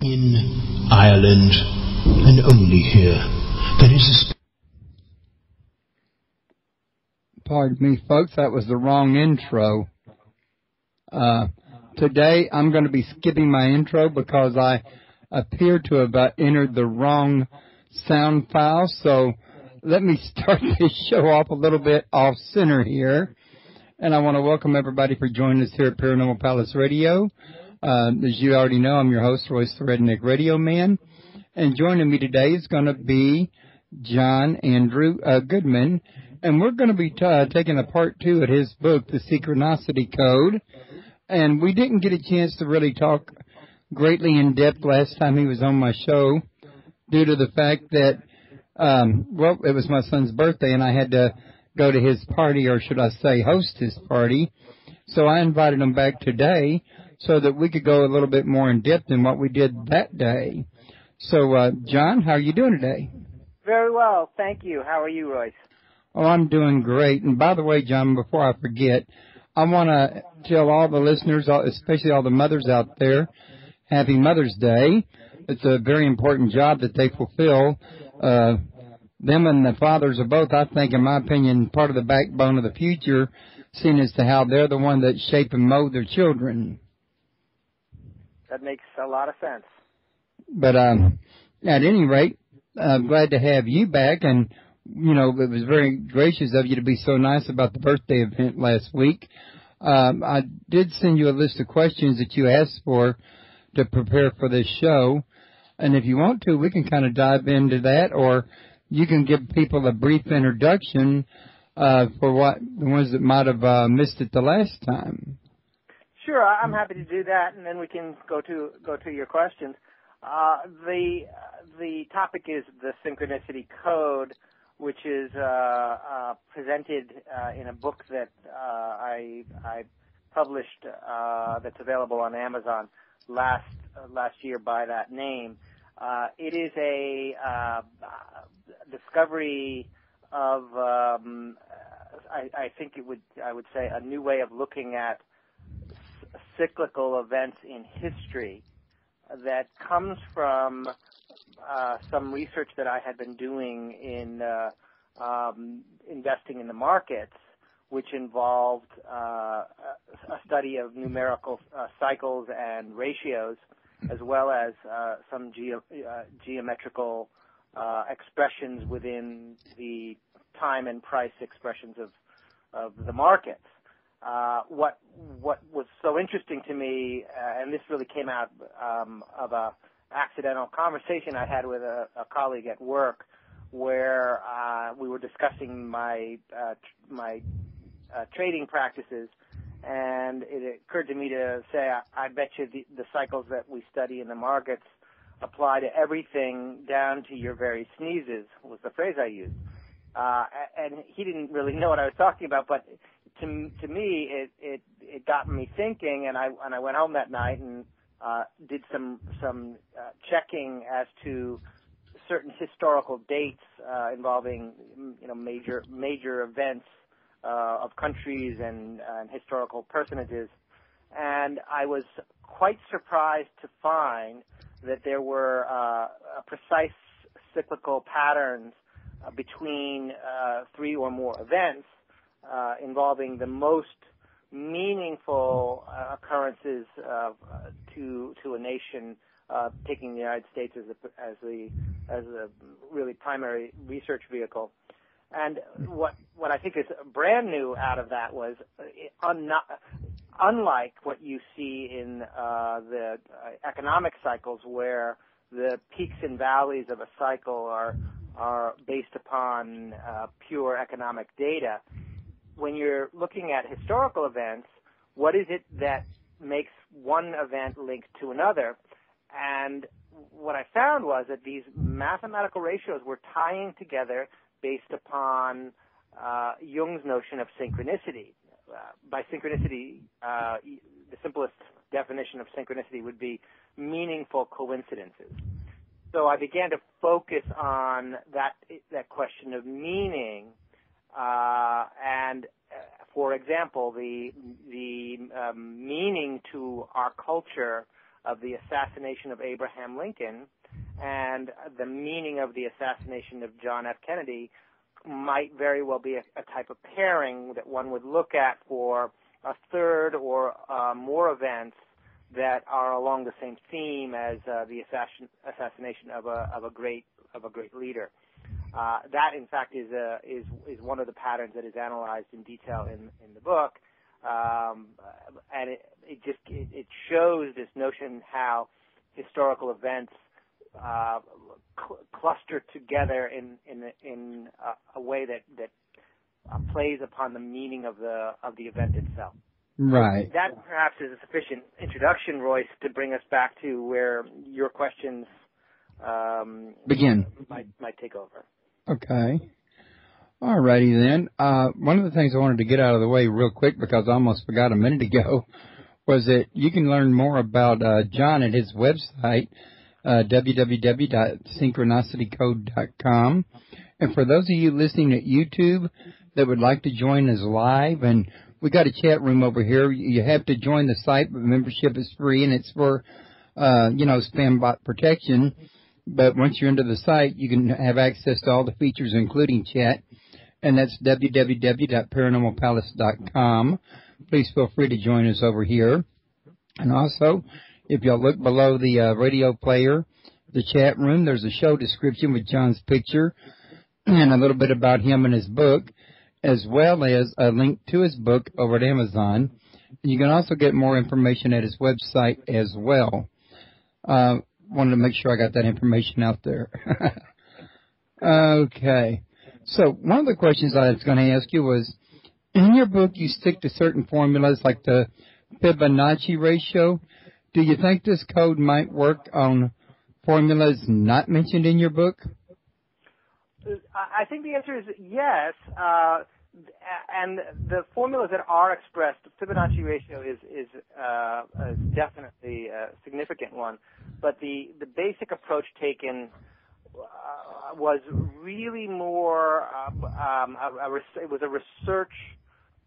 In Ireland, and only here, there is a... Pardon me, folks, that was the wrong intro. Today, I'm going to be skipping my intro because I appear to have entered the wrong sound file. So let me start this show off a little bit off center here. And I want to welcome everybody for joining us here at Paranormal Palace Radio. As you already know, I'm your host, Royce the Redneck Radio Man. And joining me today is going to be John Andrew Goodman. And we're going to be taking a part two of his book, The Synchronicity Code. And we didn't get a chance to really talk greatly in depth last time he was on my show due to the fact that, it was my son's birthday and I had to go to his party, or should I say host his party. So I invited him back today so that we could go a little bit more in depth in what we did that day. So, John, how are you doing today? Very well, thank you. How are you, Royce? Oh, I'm doing great. And by the way, John, before I forget, I want to tell all the listeners, especially all the mothers out there, Happy Mother's Day. It's a very important job that they fulfill. Them and the fathers are both, I think, in my opinion, part of the backbone of the future, seeing as to how they're the one that shape and mold their children. That makes a lot of sense. But at any rate, I'm glad to have you back. And, you know, it was very gracious of you to be so nice about the birthday event last week. I did send you a list of questions that you asked for to prepare for this show. And if you want to, we can kind of dive into that, or you can give people a brief introduction for what the ones that might have missed it the last time. Sure, I'm happy to do that, and then we can go to your questions. The topic is the Synchronicity Code, which is presented in a book that I published that's available on Amazon last year by that name. It is a discovery of I think I would say a new way of looking at cyclical events in history that comes from some research that I had been doing in investing in the markets, which involved a study of numerical cycles and ratios, as well as some geometrical expressions within the time and price expressions of the markets. What was so interesting to me, and this really came out of a accidental conversation I had with a colleague at work, where we were discussing my trading practices, and it occurred to me to say, I bet you the cycles that we study in the markets apply to everything down to your very sneezes, was the phrase I used. And he didn't really know what I was talking about, but to me, it got me thinking, and I went home that night and did some checking as to certain historical dates involving major events of countries and historical personages, and I was quite surprised to find that there were precise cyclical patterns between three or more events involving the most meaningful occurrences to a nation, taking the United States as a really primary research vehicle. And what I think is brand new out of that was, unlike what you see in the economic cycles, where the peaks and valleys of a cycle are based upon pure economic data, when you're looking at historical events, what is it that makes one event linked to another? And what I found was that these mathematical ratios were tying together based upon Jung's notion of synchronicity. By synchronicity, the simplest definition of synchronicity would be meaningful coincidences. So I began to focus on that question of meaning, and for example, the meaning to our culture of the assassination of Abraham Lincoln and the meaning of the assassination of John F. Kennedy might very well be a type of pairing that one would look at for a third or more events that are along the same theme as the assassination of a great leader. That, in fact, is one of the patterns that is analyzed in detail in the book, and it shows this notion how historical events cluster together in a way that plays upon the meaning of the event itself. Right. That perhaps is a sufficient introduction, Royce, to bring us back to where your questions begin. Might take over. Okay. All righty then. One of the things I wanted to get out of the way real quick, because I almost forgot a minute ago, was that you can learn more about John at his website, www.synchronicitycode.com. And for those of you listening at YouTube that would like to join us live, and we got a chat room over here. You have to join the site, but membership is free, and it's for, spam bot protection. But once you're into the site, you can have access to all the features, including chat, and that's www.paranormalpalace.com. Please feel free to join us over here. And also, if you'll look below the radio player, the chat room, there's a show description with John's picture and a little bit about him and his book, as well as a link to his book over at Amazon. You can also get more information at his website as well. Wanted to make sure I got that information out there. Okay. So one of the questions I was going to ask you was, in your book you stick to certain formulas like the Fibonacci ratio. Do you think this code might work on formulas not mentioned in your book? I think the answer is yes. And the formulas that are expressed, the Fibonacci ratio is definitely a significant one. But the basic approach taken was really more, it was a research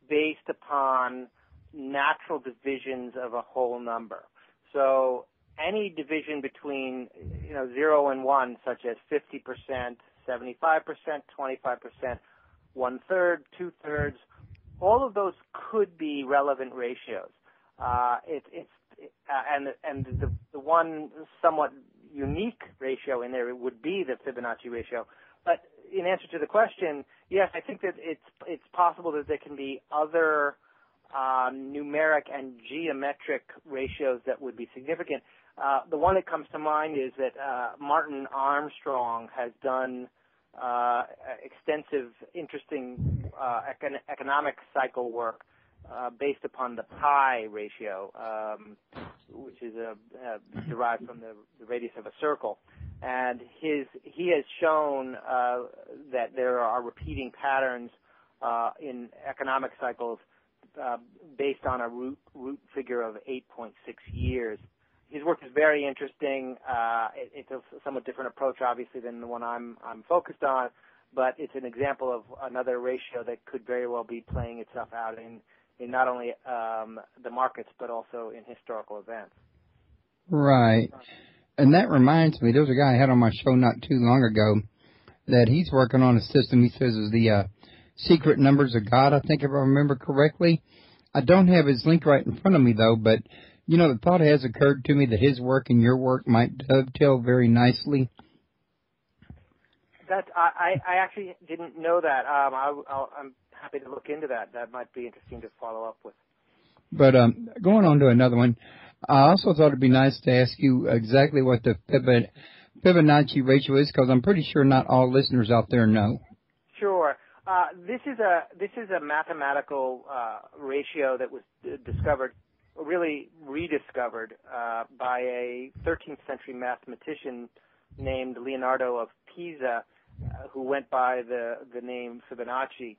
based upon natural divisions of a whole number. So any division between 0 and 1, such as 50%, 75%, 25%, 1/3, 2/3, all of those could be relevant ratios. And the one somewhat unique ratio in there would be the Fibonacci ratio. But in answer to the question, yes, I think that it's possible that there can be other numeric and geometric ratios that would be significant. The one that comes to mind is that Martin Armstrong has done extensive, interesting economic cycle work based upon the pi ratio, which is derived from the radius of a circle. And he has shown that there are repeating patterns in economic cycles based on a root figure of 8.6 years. His work is very interesting. It's a somewhat different approach, obviously, than the one I'm focused on, but it's an example of another ratio that could very well be playing itself out in not only the markets but also in historical events. Right. And that reminds me, there was a guy I had on my show not too long ago that he's working on a system he says is the secret numbers of God, I think, if I remember correctly. I don't have his link right in front of me, though, but the thought has occurred to me that his work and your work might dovetail very nicely. I actually didn't know that. I'm happy to look into that. That might be interesting to follow up with. But going on to another one, I also thought it'd be nice to ask you exactly what the Fibonacci ratio is, because I'm pretty sure not all listeners out there know. Sure. This is a mathematical ratio that was discovered, really rediscovered, by a 13th century mathematician named Leonardo of Pisa, who went by the name Fibonacci.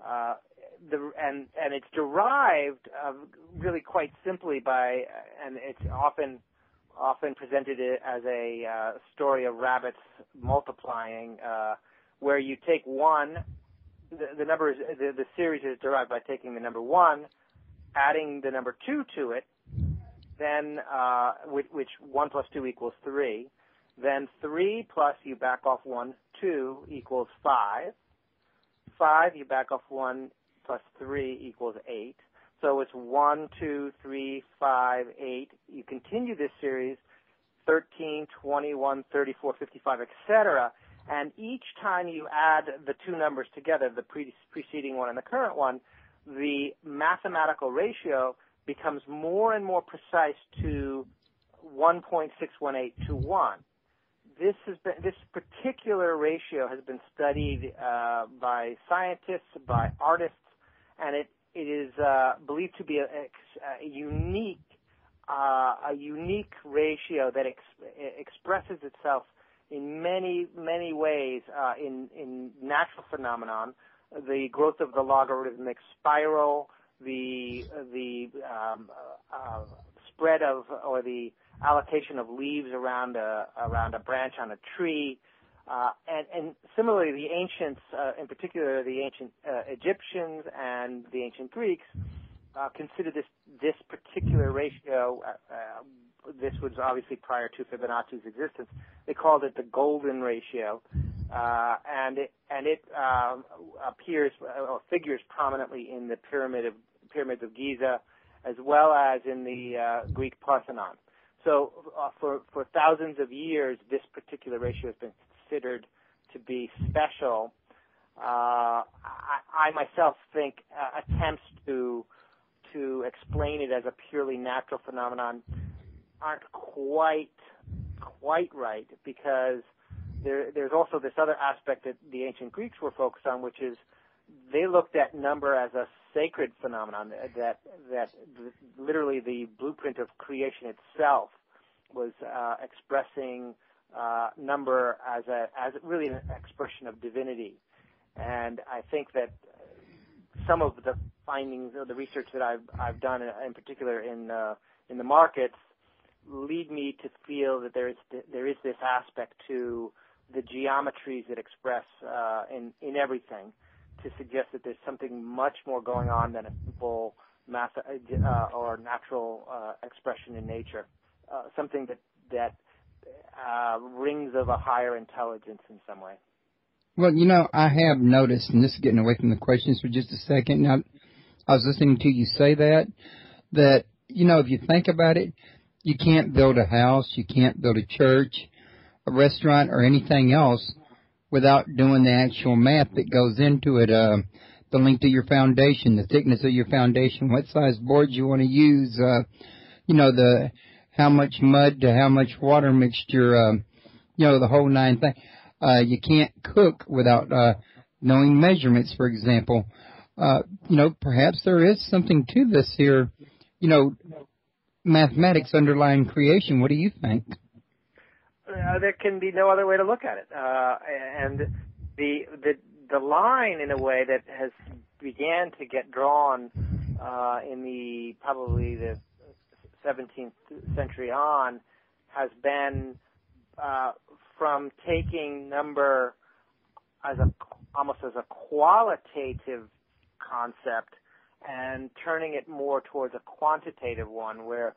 And it's derived really quite simply by, and it's often presented as a story of rabbits multiplying, where you take one. The number is the series is derived by taking the number 1, adding the number 2 to it, then then which 1 plus 2 equals 3. Then 3 plus you back off 1, 2 equals 5. 5 you back off 1 plus 3 equals 8. So it's 1, 2, 3, 5, 8. You continue this series, 13, 21, 34, 55, etc. And each time you add the two numbers together, the preceding one and the current one, the mathematical ratio becomes more and more precise to 1.618 to 1. This particular ratio has been studied by scientists, by artists, and it is believed to be a unique ratio that expresses itself in many ways in natural phenomenon, the growth of the logarithmic spiral, the spread of or the allocation of leaves around a branch on a tree, and similarly the ancients, in particular the ancient Egyptians and the ancient Greeks, considered this particular ratio. This was obviously prior to Fibonacci's existence. They called it the golden ratio, and it appears or figures prominently in the pyramids of Giza, as well as in the Greek Parthenon. So for thousands of years, this particular ratio has been considered to be special. I myself think attempts to explain it as a purely natural phenomenon aren't quite right, because there's also this other aspect that the ancient Greeks were focused on, which is they looked at number as a sacred phenomenon, that literally the blueprint of creation itself was expressing number as really an expression of divinity. And I think that some of the findings of the research that I've done, in particular in the markets, lead me to feel that there is this aspect to the geometries that express in everything, to suggest that there's something much more going on than a simple math or natural expression in nature, something that rings of a higher intelligence in some way. Well, I have noticed, and this is getting away from the questions for just a second. Now, I was listening to you say that if you think about it, you can't build a house, you can't build a church, a restaurant, or anything else without doing the actual math that goes into it, the length of your foundation, the thickness of your foundation, what size boards you want to use, the how much mud to how much water mixture, the whole nine things. You can't cook without knowing measurements, for example. Perhaps there is something to this here, mathematics underlying creation. What do you think? There can be no other way to look at it. And the line, in a way, that has began to get drawn in probably the 17th century on, has been from taking number almost as a qualitative concept and turning it more towards a quantitative one, where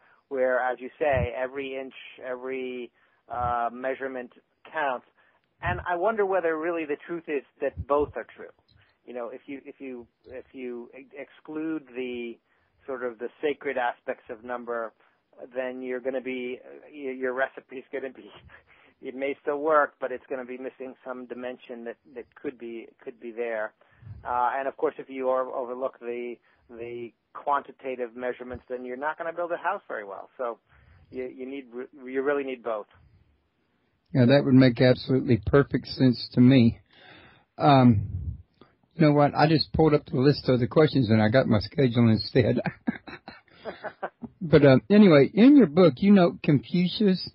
as you say, every inch, every measurement counts. And I wonder whether really the truth is that both are true. If you exclude the sort of the sacred aspects of number, then you're going to be, your recipe is going to be, it may still work, but it's going to be missing some dimension that could be there. And of course, if you overlook the quantitative measurements, then you're not going to build a house very well. So you really need both. Yeah, that would make absolutely perfect sense to me. You know what? I just pulled up the list of the questions and I got my schedule instead. But anyway, in your book, you note Confucius,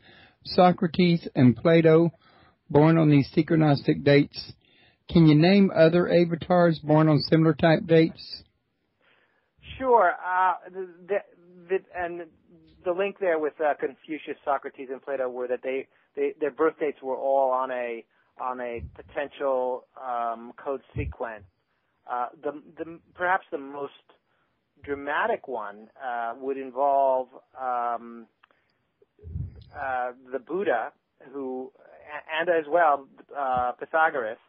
Socrates, and Plato born on these synchronistic dates. Can you name other avatars born on similar type dates? Sure. And the link there with Confucius, Socrates, and Plato were that their birth dates were all on a potential code sequence. Perhaps the most dramatic one would involve the Buddha, and as well Pythagoras,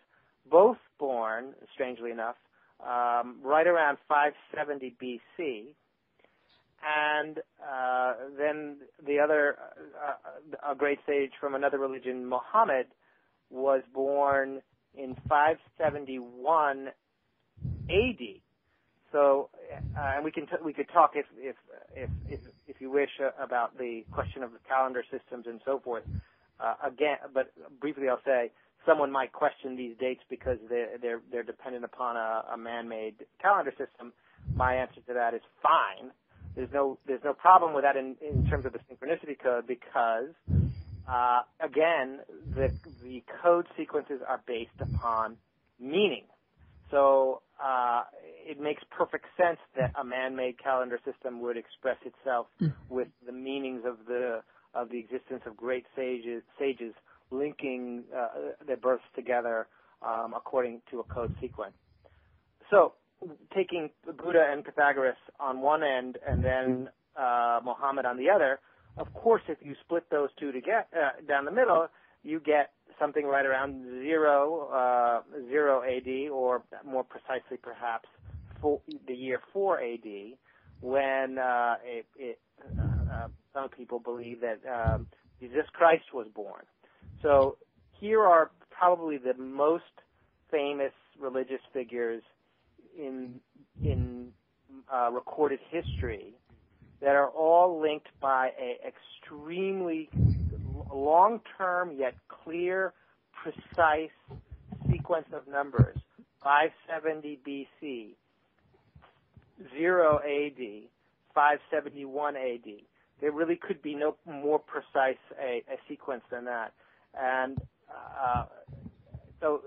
both born, strangely enough, right around 570 BC. And then the other, a great sage from another religion, Muhammad, was born in 571 AD. So, and we could talk if you wish about the question of the calendar systems and so forth. Again, but briefly I'll say someone might question these dates because they're dependent upon a man-made calendar system. My answer to that is fine. There's no problem with that in terms of the synchronicity code because again the code sequences are based upon meaning. So it makes perfect sense that a man-made calendar system would express itself with the meanings of the existence of great sages linking their births together according to a code sequence. So taking Buddha and Pythagoras on one end and then Muhammad on the other, of course, if you split those two down the middle, you get something right around 0 AD, or more precisely perhaps the year 4 AD, when some people believe that Jesus Christ was born. So here are probably the most famous religious figures in recorded history that are all linked by a extremely long-term yet clear, precise sequence of numbers. 570 BC, 0 AD, 571 AD. There really could be no more precise a sequence than that. And so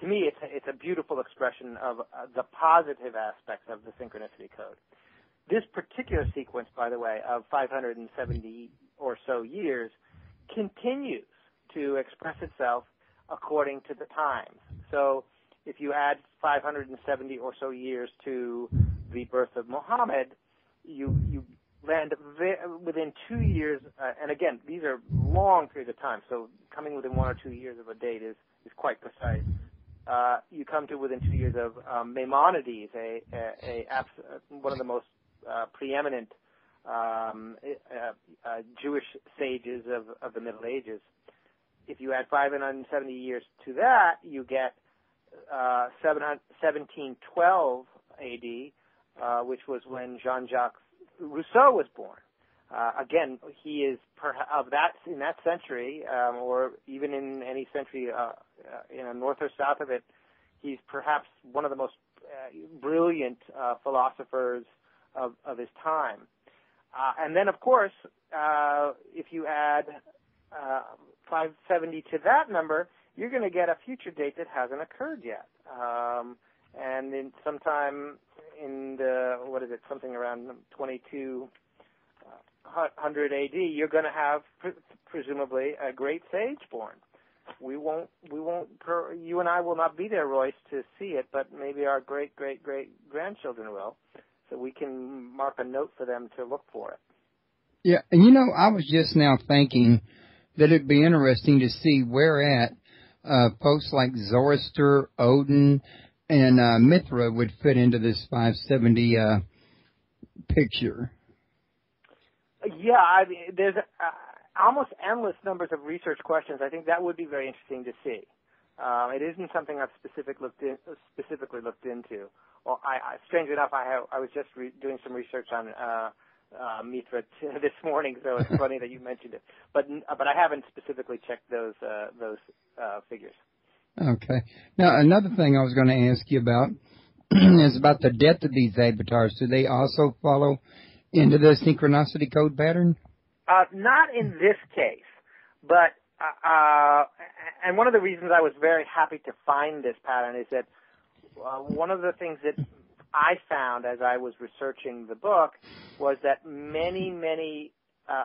to me, it's a beautiful expression of the positive aspects of the synchronicity code. This particular sequence, by the way, of 570 or so years, continues to express itself according to the times. So if you add 570 or so years to the birth of Muhammad, you land within 2 years, and again, these are long periods of time, so coming within 1 or 2 years of a date is quite precise. You come to within 2 years of Maimonides, one of the most preeminent Jewish sages of the Middle Ages. If you add 570 years to that, you get 1712 AD, which was when Jean-Jacques Rousseau was born. Again, he is in that century, or even in any century, north or south of it, he's perhaps one of the most brilliant philosophers of his time. And then, of course, if you add 570 to that number, you're going to get a future date that hasn't occurred yet. And in sometime in something around 2200 AD, you're going to have presumably a great sage born. You and I will not be there, Royce, to see it, but maybe our great grandchildren will. So we can mark a note for them to look for it. Yeah, and I was just now thinking that it'd be interesting to see where at folks like Zoroaster, Odin, and Mithra would fit into this 570 picture. Yeah, there's almost endless numbers of research questions. I think that would be very interesting to see. It isn't something I've specifically looked into. Well, strangely enough, I was just doing some research on Mithra this morning, so it's funny that you mentioned it. But I haven't specifically checked those figures. Okay. Now, another thing I was going to ask you about is about the death of these avatars. Do they also follow into the synchronicity code pattern? Not in this case, but and one of the reasons I was very happy to find this pattern is that one of the things that I found as I was researching the book was that many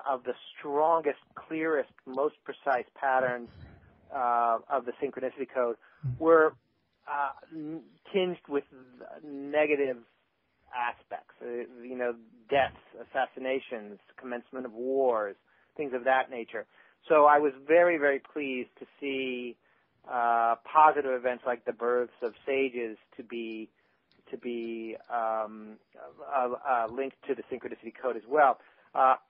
of the strongest, clearest, most precise patterns of the synchronicity code were tinged with negative aspects, deaths, assassinations, commencement of wars, things of that nature. So I was very, very pleased to see positive events like the births of sages to be linked to the Synchronicity code as well. But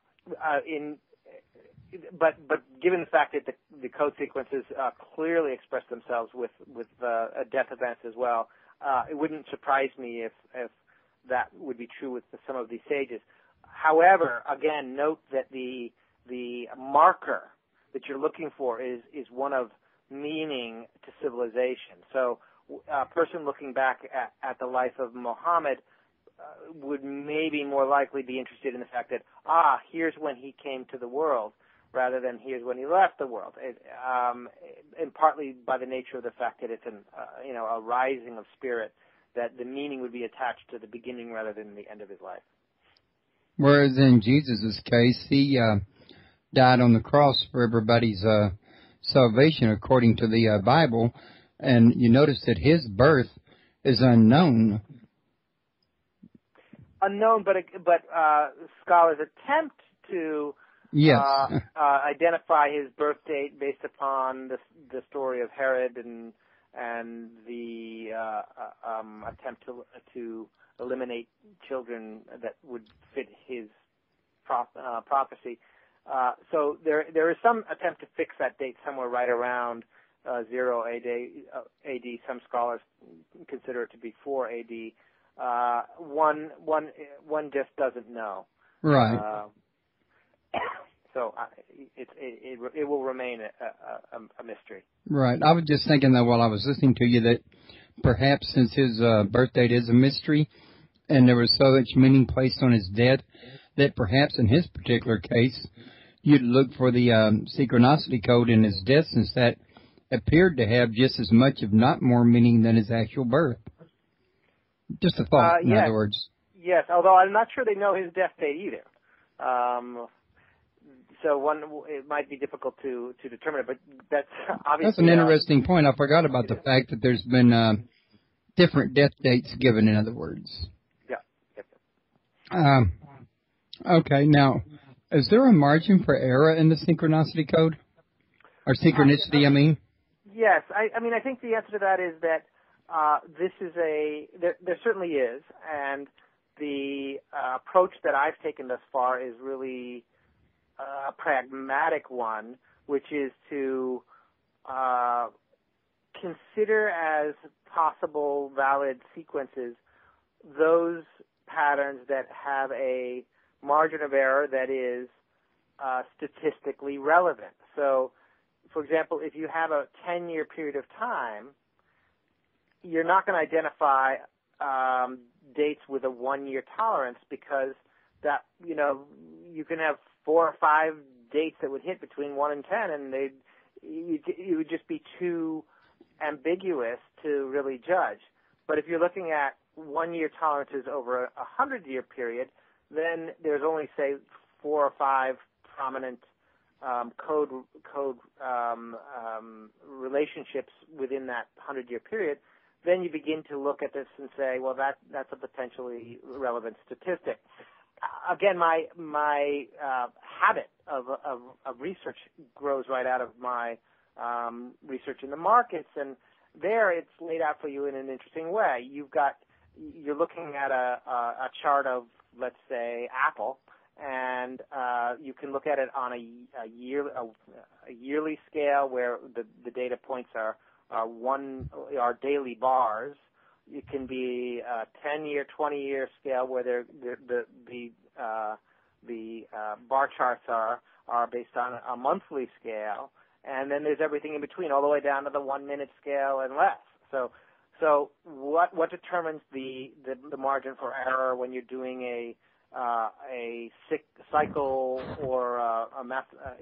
given the fact that the code sequences clearly express themselves with death events as well, it wouldn't surprise me if that would be true with some of these sages. However, again, note that the marker that you're looking for is one of meaning to civilization. So a person looking back at the life of Muhammad would maybe more likely be interested in the fact that, here's when he came to the world, rather than here's when he left the world. And partly by the nature of the fact that it's a rising of spirit, that the meaning would be attached to the beginning rather than the end of his life. Whereas in Jesus' case, he died on the cross for everybody's salvation according to the Bible, and you notice that his birth is unknown. Unknown, but scholars attempt to identify his birth date based upon the story of Herod and the attempt to eliminate children that would fit his prophecy. So there is some attempt to fix that date somewhere right around 0 AD. Some scholars consider it to be 4 AD. One just doesn't know. Right. So it will remain a mystery. Right. I was just thinking that while I was listening to you that perhaps since his birth date is a mystery and there was so much meaning placed on his death, that perhaps in his particular case you'd look for the synchronicity code in his death, since that appeared to have just as much, if not more, meaning than his actual birth. Just a thought, in other words. Yes, although I'm not sure they know his death date either. So it might be difficult to determine it, but that's obviously... That's an interesting point. I forgot about the fact that there's been different death dates given, in other words. Yeah. Okay, now, is there a margin for error in the synchronicity code? Or synchronicity, I mean? Yes. I mean, I think the answer to that is that this is there certainly is, and the approach that I've taken thus far is really a pragmatic one, which is to consider as possible valid sequences those patterns that have a margin of error that is statistically relevant. So, for example, if you have a 10-year period of time, you're not going to identify dates with a 1-year tolerance, because that, you can have 4 or 5 dates that would hit between 1 and 10, and it would just be too ambiguous to really judge. But if you're looking at 1-year tolerances over a 100-year period, then there's only, say, 4 or 5 prominent code relationships within that 100-year period. Then you begin to look at this and say, well, that's a potentially relevant statistic. Again, my habit of research grows right out of my research in the markets, and there it's laid out for you in an interesting way. You're looking at a chart of, let's say, Apple, and you can look at it on a yearly scale where the data points are daily bars. It can be a 10-year, 20-year scale where the bar charts are based on a monthly scale, and then there's everything in between, all the way down to the 1-minute scale and less. So what determines the margin for error when you're doing a cycle or a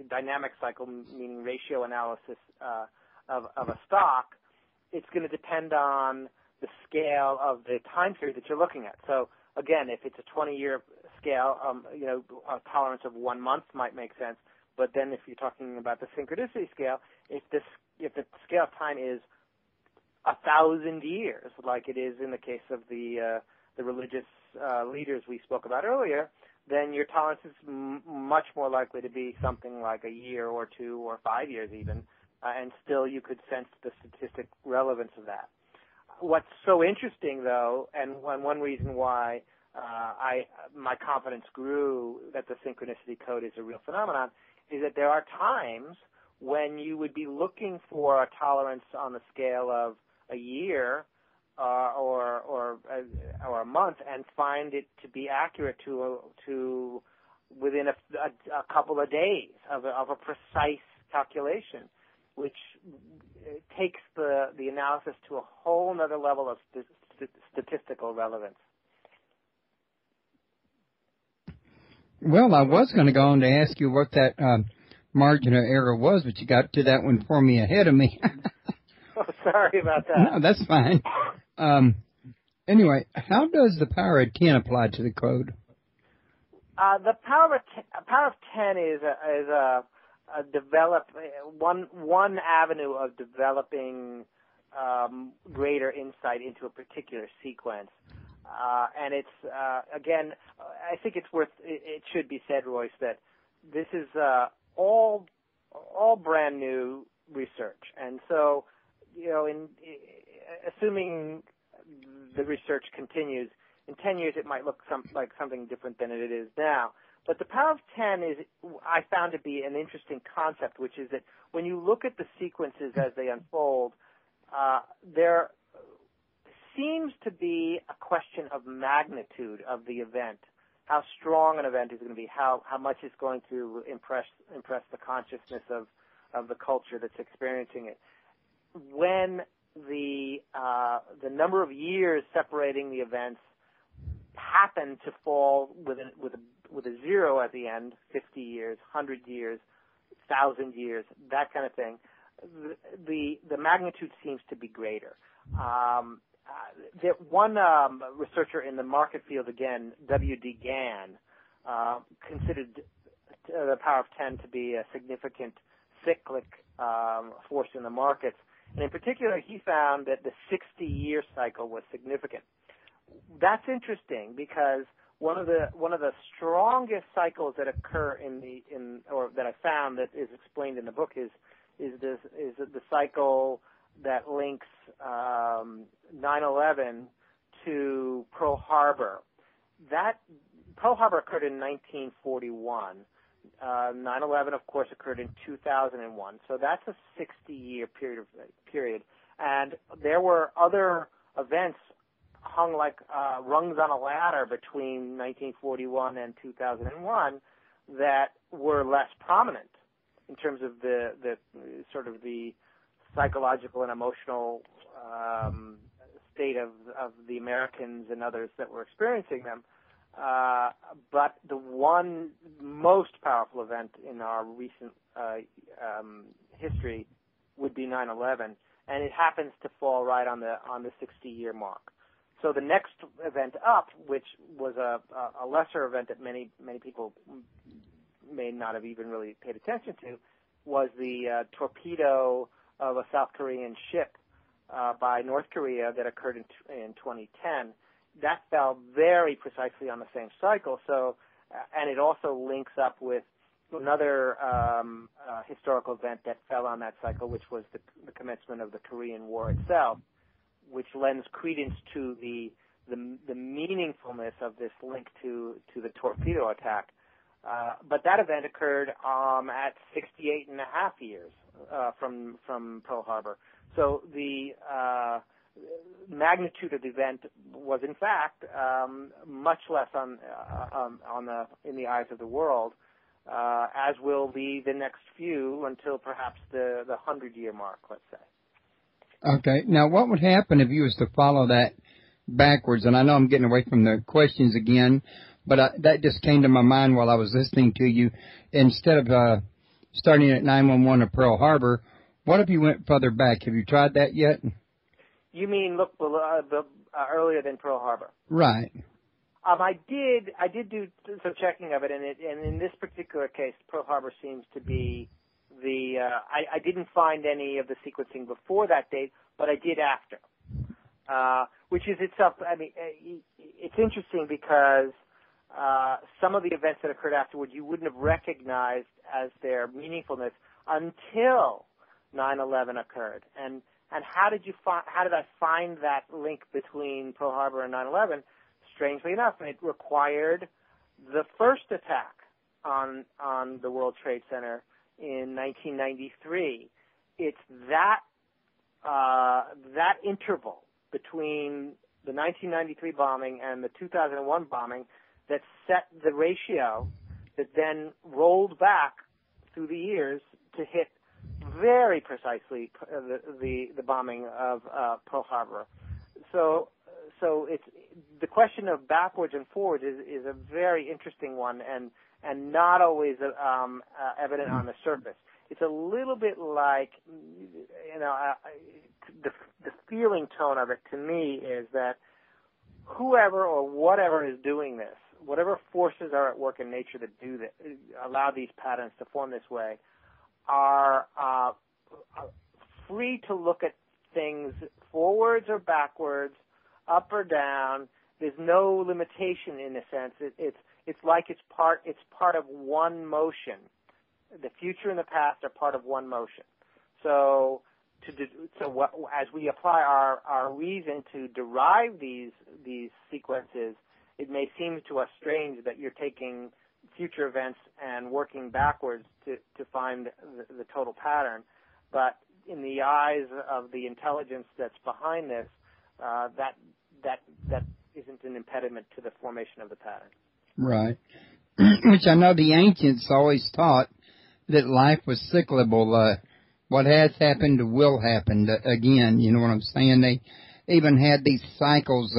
dynamic cycle, meaning ratio analysis of a stock? It's going to depend on the scale of the time period that you're looking at. So again, if it's a 20-year scale, a tolerance of 1 month might make sense. But then if you're talking about the synchronicity scale, if the scale of time is 1,000 years, like it is in the case of the religious leaders we spoke about earlier, then your tolerance is much more likely to be something like a year or 2 or 5 years even, and still you could sense the statistic relevance of that. What's so interesting, though, and one reason why my confidence grew that the synchronicity code is a real phenomenon, is that there are times when you would be looking for a tolerance on the scale of a year or a month and find it to be accurate to within a couple of days of a precise calculation, which takes the analysis to a whole other level of statistical relevance. Well, I was going to go on to ask you what that margin of error was, but you got to that one for me ahead of me. Oh, sorry about that. No, that's fine. Anyway, how does the power of 10 apply to the code? The power of 10 is one avenue of developing greater insight into a particular sequence. And it's, again, I think it should be said, Royce, that this is all brand new research. And so, assuming the research continues, in 10 years it might look like something different than it is now. But the power of 10 I found to be an interesting concept, which is that when you look at the sequences as they unfold, there seems to be a question of magnitude of the event, how strong an event is going to be, how much it's going to impress the consciousness of the culture that's experiencing it. When the number of years separating the events happen to fall with a zero at the end, 50 years, 100 years, 1,000 years, that kind of thing, the magnitude seems to be greater. One researcher in the market field, again, W.D. Gann, considered the power of 10 to be a significant cyclic force in the markets. And in particular, he found that the 60-year cycle was significant. That's interesting because one of the strongest cycles that occur or that I found that is explained in the book is the cycle that links 9/11 to Pearl Harbor. Pearl Harbor occurred in 1941. 9/11, of course, occurred in 2001. So that's a 60-year period. And there were other events hung like rungs on a ladder between 1941 and 2001 that were less prominent in terms of the sort of the psychological and emotional state of the Americans and others that were experiencing them. But the one most powerful event in our recent history would be 9/11, and it happens to fall right on the 60-year mark. So the next event up, which was a lesser event that many people may not have even really paid attention to, was the torpedo of a South Korean ship by North Korea that occurred in 2010. That fell very precisely on the same cycle. So, and it also links up with another historical event that fell on that cycle, which was the commencement of the Korean War itself, which lends credence to the meaningfulness of this link to the torpedo attack. But that event occurred at 68 and a half years from Pearl Harbor. So the magnitude of the event was, in fact, much less in the eyes of the world, as will be the next few until perhaps the 100-year mark, let's say. Okay. Now, what would happen if you was to follow that backwards? And I know I'm getting away from the questions again, but that just came to my mind while I was listening to you. Instead of starting at 9/11 or Pearl Harbor, what if you went further back? Have you tried that yet? You mean look earlier than Pearl Harbor? Right. I did do some checking of it, and in this particular case, Pearl Harbor seems to be I didn't find any of the sequencing before that date, but I did after, which is itself. I mean, it's interesting because some of the events that occurred afterward you wouldn't have recognized as their meaningfulness until 9/11 occurred. And how did I find that link between Pearl Harbor and 9/11? Strangely enough, it required the first attack on the World Trade Center in 1993. It's that interval between the 1993 bombing and the 2001 bombing that set the ratio that then rolled back through the years to hit very precisely the bombing of Pearl Harbor. So it's the question of backwards and forwards is a very interesting one and not always evident on the surface. It's a little bit like, the feeling tone of it to me is that whoever or whatever is doing this, whatever forces are at work in nature that do that, allow these patterns to form this way, are free to look at things forwards or backwards, up or down. There's no limitation in a sense. It's like it's part of one motion. The future and the past are part of one motion. So as we apply our reason to derive these sequences, it may seem to us strange that you're taking future events and working backwards to find the total pattern. But in the eyes of the intelligence that's behind this, that isn't an impediment to the formation of the pattern. Right. Which I know the ancients always taught that life was cyclical. What has happened will happen again. You know what I'm saying? They even had these cycles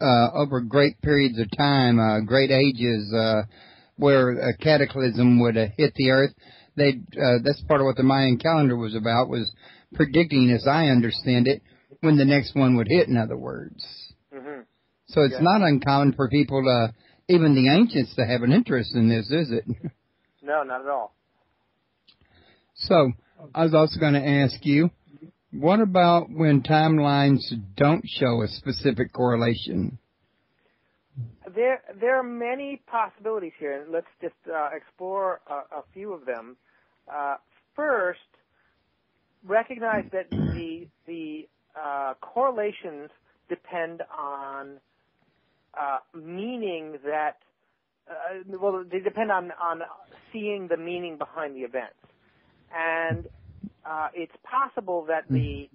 over great periods of time, great ages, where a cataclysm would hit the earth. That's part of what the Mayan calendar was about, was predicting, as I understand it, when the next one would hit, in other words. Mm-hmm. So it's not uncommon for people even the ancients, to have an interest in this, is it? No, not at all. So I was also going to ask you, what about when timelines don't show a specific correlation? There are many possibilities here, and let's just explore a few of them. First, recognize that the correlations depend on meaning that, they depend on seeing the meaning behind the events. And it's possible that the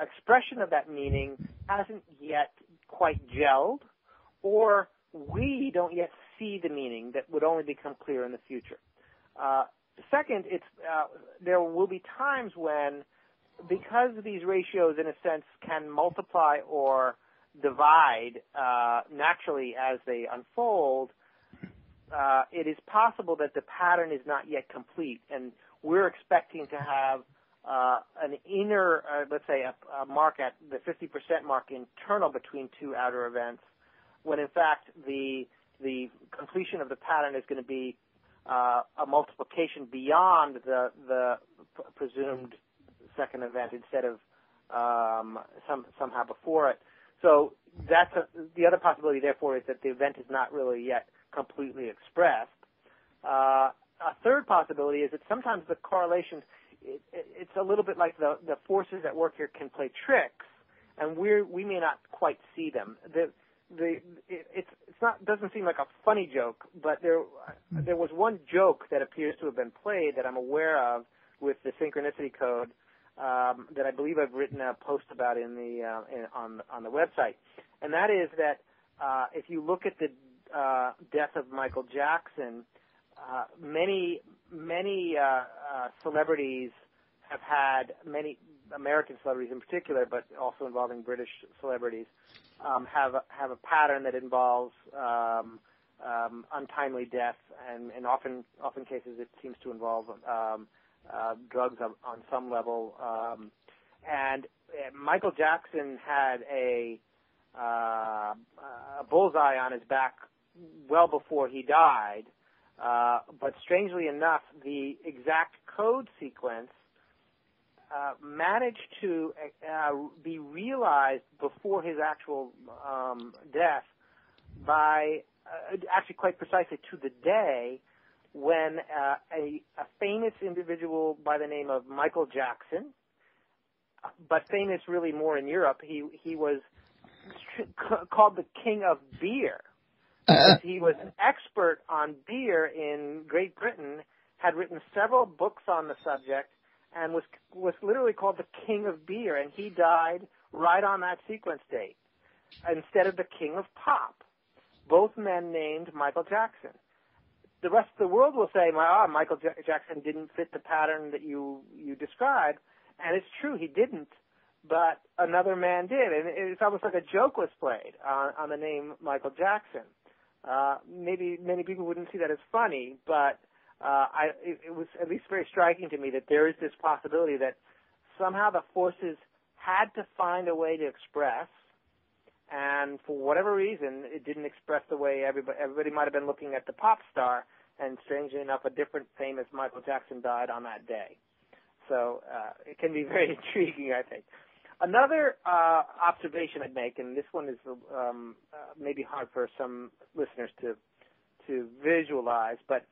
expression of that meaning hasn't yet quite gelled, or we don't yet see the meaning that would only become clear in the future. Second, there will be times when, because these ratios, in a sense, can multiply or divide naturally as they unfold, it is possible that the pattern is not yet complete, and we're expecting to have an inner, let's say, a mark at the 50% mark internal between two outer events, when in fact the completion of the pattern is going to be a multiplication beyond the presumed second event instead of somehow before it. So that's the other possibility, therefore, is that the event is not really yet completely expressed. A third possibility is that sometimes the correlations, it's a little bit like the forces at work here can play tricks, and we may not quite see them. Doesn't seem like a funny joke, but there was one joke that appears to have been played that I'm aware of with the Synchronicity code that I believe I've written a post about on the website, and that is that if you look at the death of Michael Jackson, many celebrities have had, many American celebrities in particular, but also involving British celebrities, have a pattern that involves untimely death, and often cases it seems to involve drugs on some level. And Michael Jackson had a bullseye on his back well before he died, but strangely enough, the exact code sequence managed to be realized before his actual death by actually quite precisely to the day, when a famous individual by the name of Michael Jackson, but famous really more in Europe, he was called the King of Beer. Because he was an expert on beer in Great Britain, had written several books on the subject, and was literally called the King of Beer, and he died right on that sequence date instead of the King of Pop. Both men named Michael Jackson. The rest of the world will say, Michael Jackson didn't fit the pattern that you described, and it's true, he didn't, but another man did, and it's almost like a joke was played on the name Michael Jackson. Maybe many people wouldn't see that as funny, but it was at least very striking to me that there is this possibility that somehow the forces had to find a way to express, and for whatever reason, it didn't express the way everybody might have been looking at the pop star, and strangely enough, a different famous Michael Jackson died on that day. So it can be very intriguing, I think. Another observation I'd make, and this one is maybe hard for some listeners to visualize, but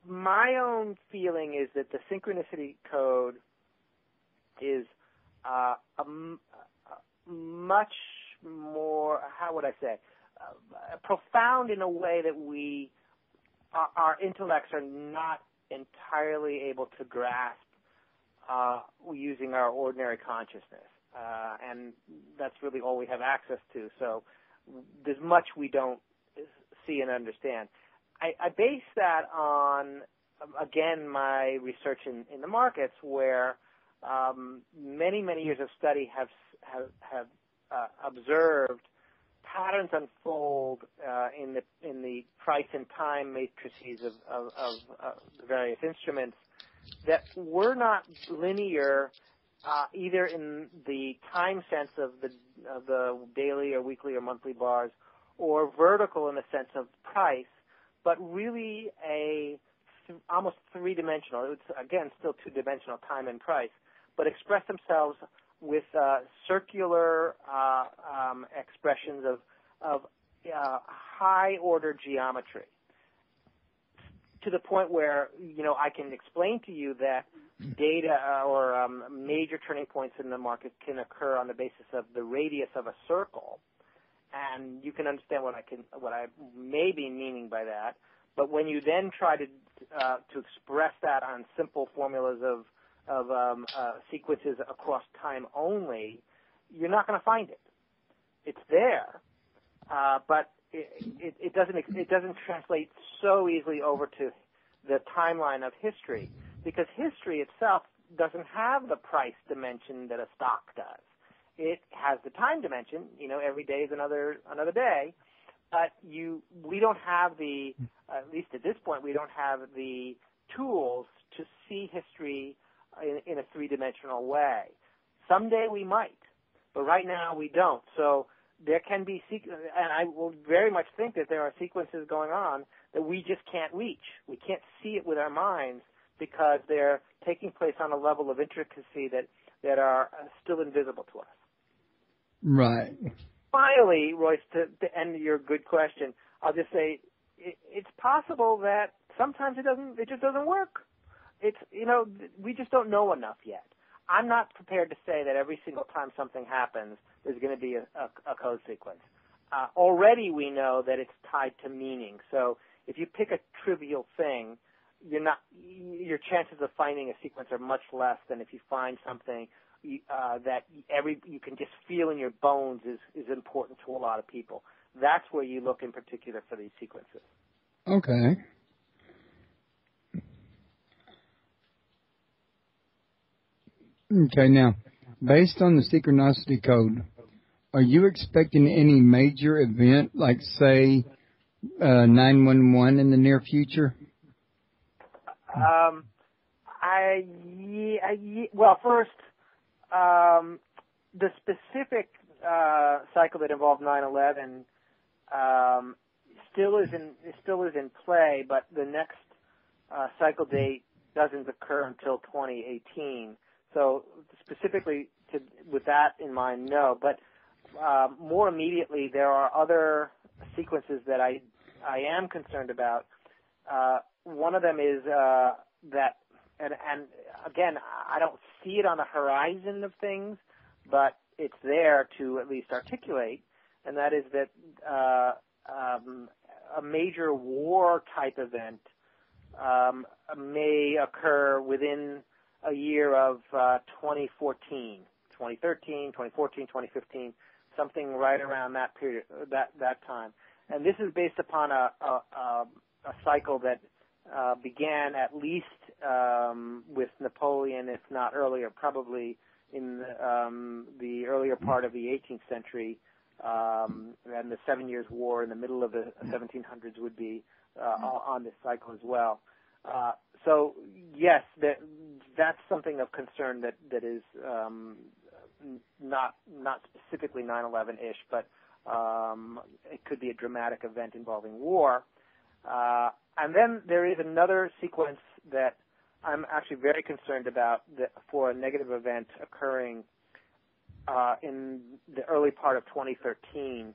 my own feeling is that the synchronicity code is much more, how would I say, profound in a way that our intellects are not entirely able to grasp using our ordinary consciousness. And that's really all we have access to. So there's much we don't see and understand. I base that on, again, my research in the markets, where many, many years of study have observed patterns unfold in the price and time matrices of the various instruments that were not linear, either in the time sense of the daily or weekly or monthly bars, or vertical in the sense of price, but really almost three-dimensional. It's, again, still two-dimensional, time and price, but express themselves with circular expressions of high-order geometry, to the point where, I can explain to you that data or major turning points in the market can occur on the basis of the radius of a circle, and you can understand what I may be meaning by that. But when you then try to express that on simple formulas of sequences across time only, you're not going to find it. It's there, but it doesn't translate so easily over to the timeline of history, because history itself doesn't have the price dimension that a stock does. It has the time dimension. Every day is another day, but we don't have at least at this point, we don't have the tools to see history in a three-dimensional way. Someday we might, but right now we don't. So there can be, and I will very much think that there are sequences going on that we just can't reach. We can't see it with our minds because they're taking place on a level of intricacy that are still invisible to us. Right. Finally, Royce, to end your good question, I'll just say it's possible that sometimes it just doesn't work. We just don't know enough yet. I'm not prepared to say that every single time something happens, there's going to be a code sequence. Already we know that it's tied to meaning. So if you pick a trivial thing, your chances of finding a sequence are much less than if you find something that you can just feel in your bones is important to a lot of people. That's where you look in particular for these sequences. Okay. Okay, now, based on the synchronicity code, are you expecting any major event, like, say, 911 in the near future? Well, first, the specific cycle that involved 9/11 still is in play, but the next cycle date doesn't occur until 2018. So specifically with that in mind, no. But more immediately, there are other sequences that I am concerned about. One of them is that, and again, I don't see it on the horizon of things, but it's there to at least articulate, and that is that a major war-type event may occur within a year of 2013, 2015, something right around that period, that time. And this is based upon a cycle that began at least with Napoleon, if not earlier, probably in the earlier part of the 18th century, and the 7 Years' War in the middle of the 1700s would be on this cycle as well. So yes, that's something of concern that is not specifically 9/11-ish, but it could be a dramatic event involving war. And then there is another sequence that I'm actually very concerned about for a negative event occurring in the early part of 2013.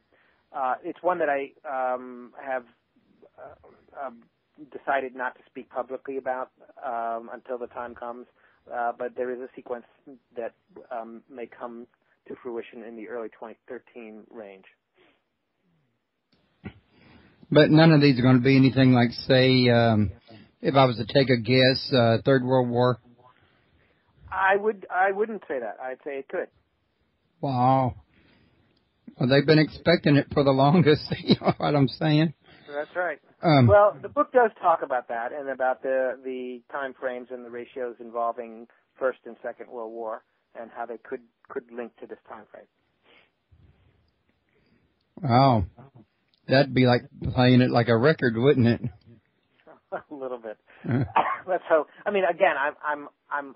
It's one that I have decided not to speak publicly about until the time comes, but there is a sequence that may come to fruition in the early 2013 range. But none of these are going to be anything like, say, if I was to take a guess, Third World War? I wouldn't say that. I'd say it could. Wow. Well, they've been expecting it for the longest, you know what I'm saying? That's right. Well, the book does talk about that and about the time frames and the ratios involving First and Second World War and how they could link to this time frame. Wow. That'd be like playing it like a record, wouldn't it? A little bit. Let's hope. I mean, again, I'm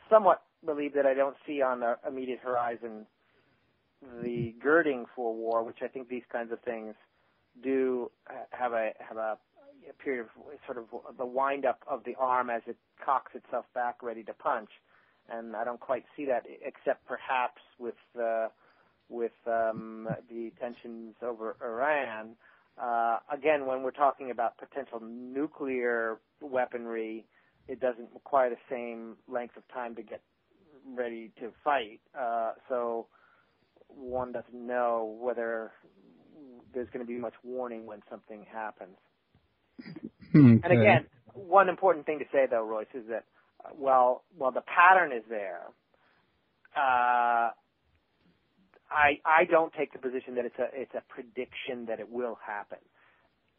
somewhat relieved that I don't see on the immediate horizon the girding for war, which I think these kinds of things do have a period of sort of the wind up of the arm as it cocks itself back ready to punch, and I don't quite see that except perhaps with the tensions over Iran. Again, when we're talking about potential nuclear weaponry, it doesn't require the same length of time to get ready to fight. So one doesn't know whether there's going to be much warning when something happens. Okay. And again, one important thing to say, though, Royce, is that while the pattern is there, I don't take the position that it's a prediction that it will happen.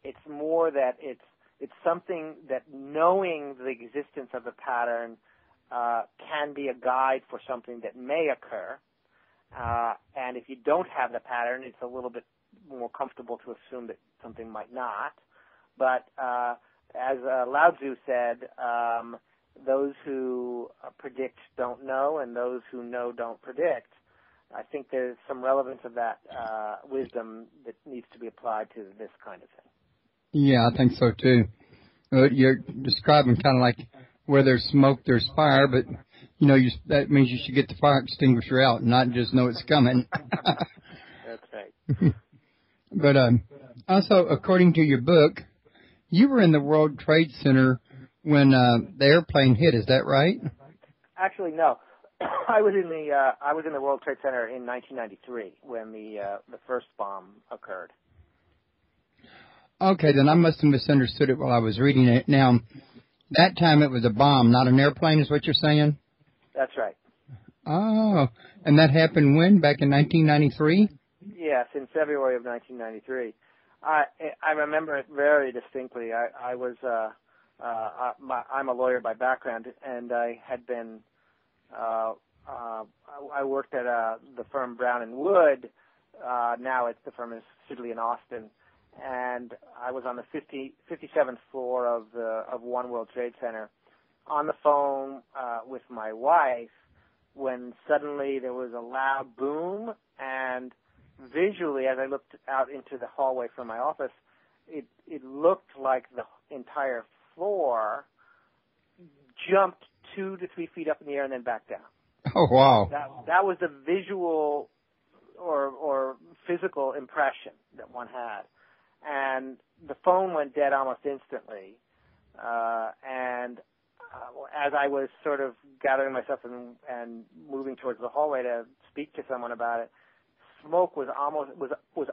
It's more that it's something that knowing the existence of the pattern can be a guide for something that may occur. And if you don't have the pattern, it's a little bit more comfortable to assume that something might not. But as Lao Tzu said, those who predict don't know, and those who know don't predict. I think there's some relevance of that wisdom that needs to be applied to this kind of thing. Yeah, I think so too. You're describing kind of like where there's smoke, there's fire, but you know, that means you should get the fire extinguisher out and not just know it's coming. That's right. But also, according to your book, you were in the World Trade Center when the airplane hit. Is that right? Actually, no. I was in the World Trade Center in 1993 when the first bomb occurred. Okay, then I must have misunderstood it while I was reading it. Now, that time it was a bomb, not an airplane, is what you're saying? That's right. Oh, and that happened when? Back in 1993? Yes, in February of 1993. I remember it very distinctly. I'm a lawyer by background, and I had been. I worked at the firm Brown and Wood. Now the firm is Sidley in Austin, and I was on the 57th floor of One World Trade Center, on the phone with my wife, when suddenly there was a loud boom, and visually, as I looked out into the hallway from my office, it looked like the entire floor jumped 2 to 3 feet up in the air and then back down. Oh, wow. That was the visual or physical impression that one had. And the phone went dead almost instantly. As I was sort of gathering myself and moving towards the hallway to speak to someone about it, smoke was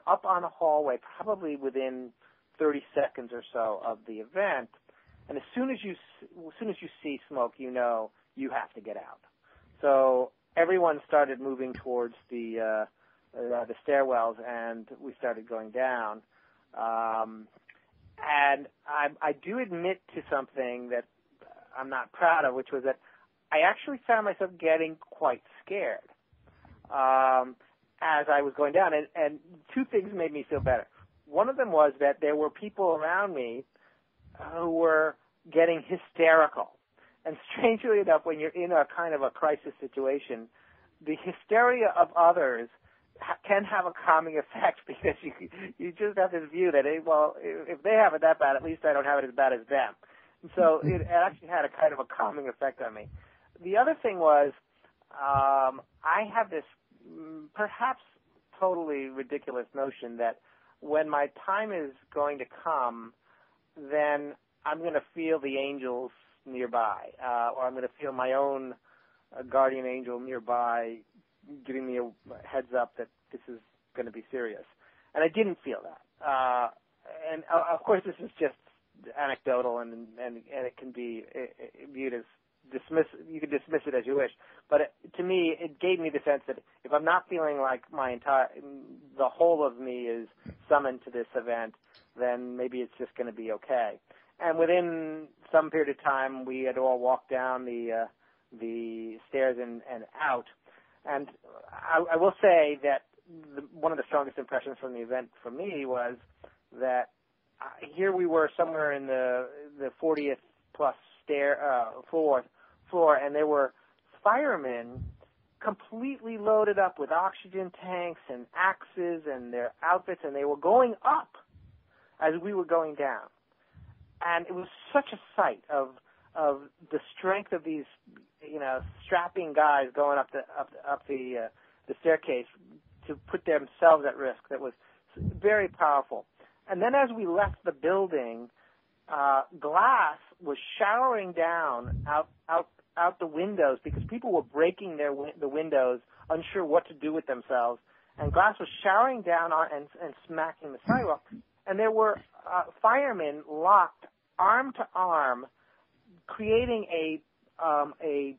up on the hallway, probably within 30 seconds or so of the event. And as soon as you see smoke, you know you have to get out. So everyone started moving towards the stairwells, and we started going down. And I do admit to something that I'm not proud of, which was that I actually found myself getting quite scared as I was going down. And two things made me feel better. One of them was that there were people around me who were getting hysterical. And strangely enough, when you're in a kind of a crisis situation, the hysteria of others can have a calming effect, because you just have this view that, hey, well, if they have it that bad, at least I don't have it as bad as them. And so it actually had a kind of a calming effect on me. The other thing was I have this perhaps totally ridiculous notion that when my time is going to come, then I'm going to feel the angels nearby, or I'm going to feel my own guardian angel nearby giving me a heads up that this is going to be serious. And I didn't feel that. And of course, this is just anecdotal, and it can be viewed as you can dismiss it as you wish. But to me, it gave me the sense that if I'm not feeling like the whole of me is summoned to this event, then maybe it's just going to be okay. And within some period of time, we had all walked down the stairs and out. And I will say that one of the strongest impressions from the event for me was that here we were somewhere in the 40th plus floor, and there were firemen completely loaded up with oxygen tanks and axes and their outfits, and they were going up as we were going down. And it was such a sight of the strength of these, strapping guys going up the staircase to put themselves at risk. That was very powerful. And then as we left the building, glass was showering down out the windows, because people were breaking the windows, unsure what to do with themselves. And glass was showering down and smacking the sidewalk. And there were firemen locked arm to arm, creating a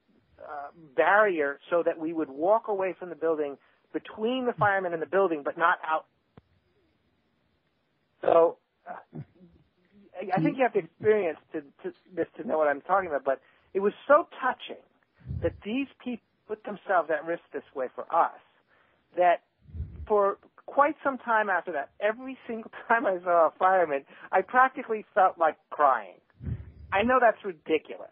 barrier so that we would walk away from the building, between the firemen and the building, but not out. So I think you have to experience this to know what I'm talking about. But it was so touching that these people put themselves at risk this way for us, that for quite some time after that, every single time I saw a fireman, I practically felt like crying. I know that's ridiculous,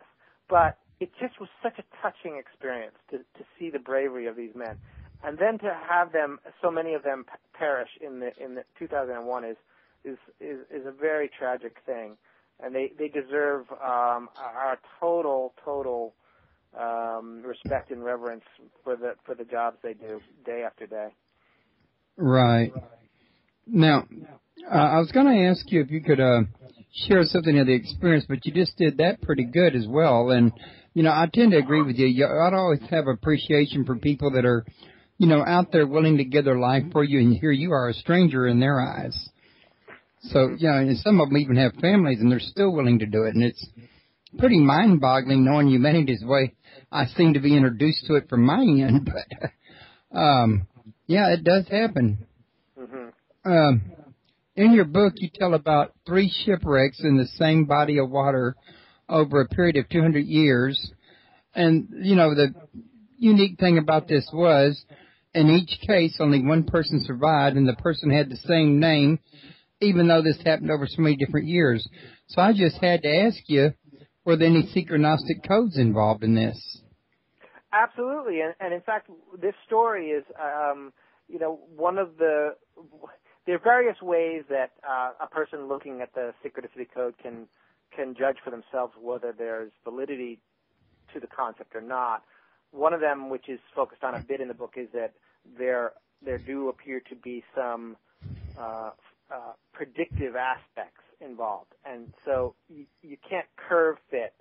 but it just was such a touching experience to see the bravery of these men. And then to have them, so many of them perish in the 2001 is a very tragic thing. And they deserve our total respect and reverence for the jobs they do day after day. Right. Now, I was going to ask you if you could share something of the experience, but you just did that pretty good as well. And, I tend to agree with you. I'd always have appreciation for people that are, out there willing to give their life for you, and here you are, a stranger in their eyes. So, and some of them even have families, and they're still willing to do it. And it's pretty mind-boggling knowing humanity's way. I seem to be introduced to it from my end, but, yeah, it does happen. Mm-hmm. In your book, you tell about 3 shipwrecks in the same body of water over a period of 200 years. And, the unique thing about this was, in each case, only one person survived, and the person had the same name, even though this happened over so many different years. So I just had to ask you, were there any synchronistic codes involved in this? Absolutely. And in fact, this story is, one of there are various ways that a person looking at the Synchronicity Code can judge for themselves whether there's validity to the concept or not. One of them, which is focused on a bit in the book, is that there there do appear to be some predictive aspects involved, and so you can't curve fit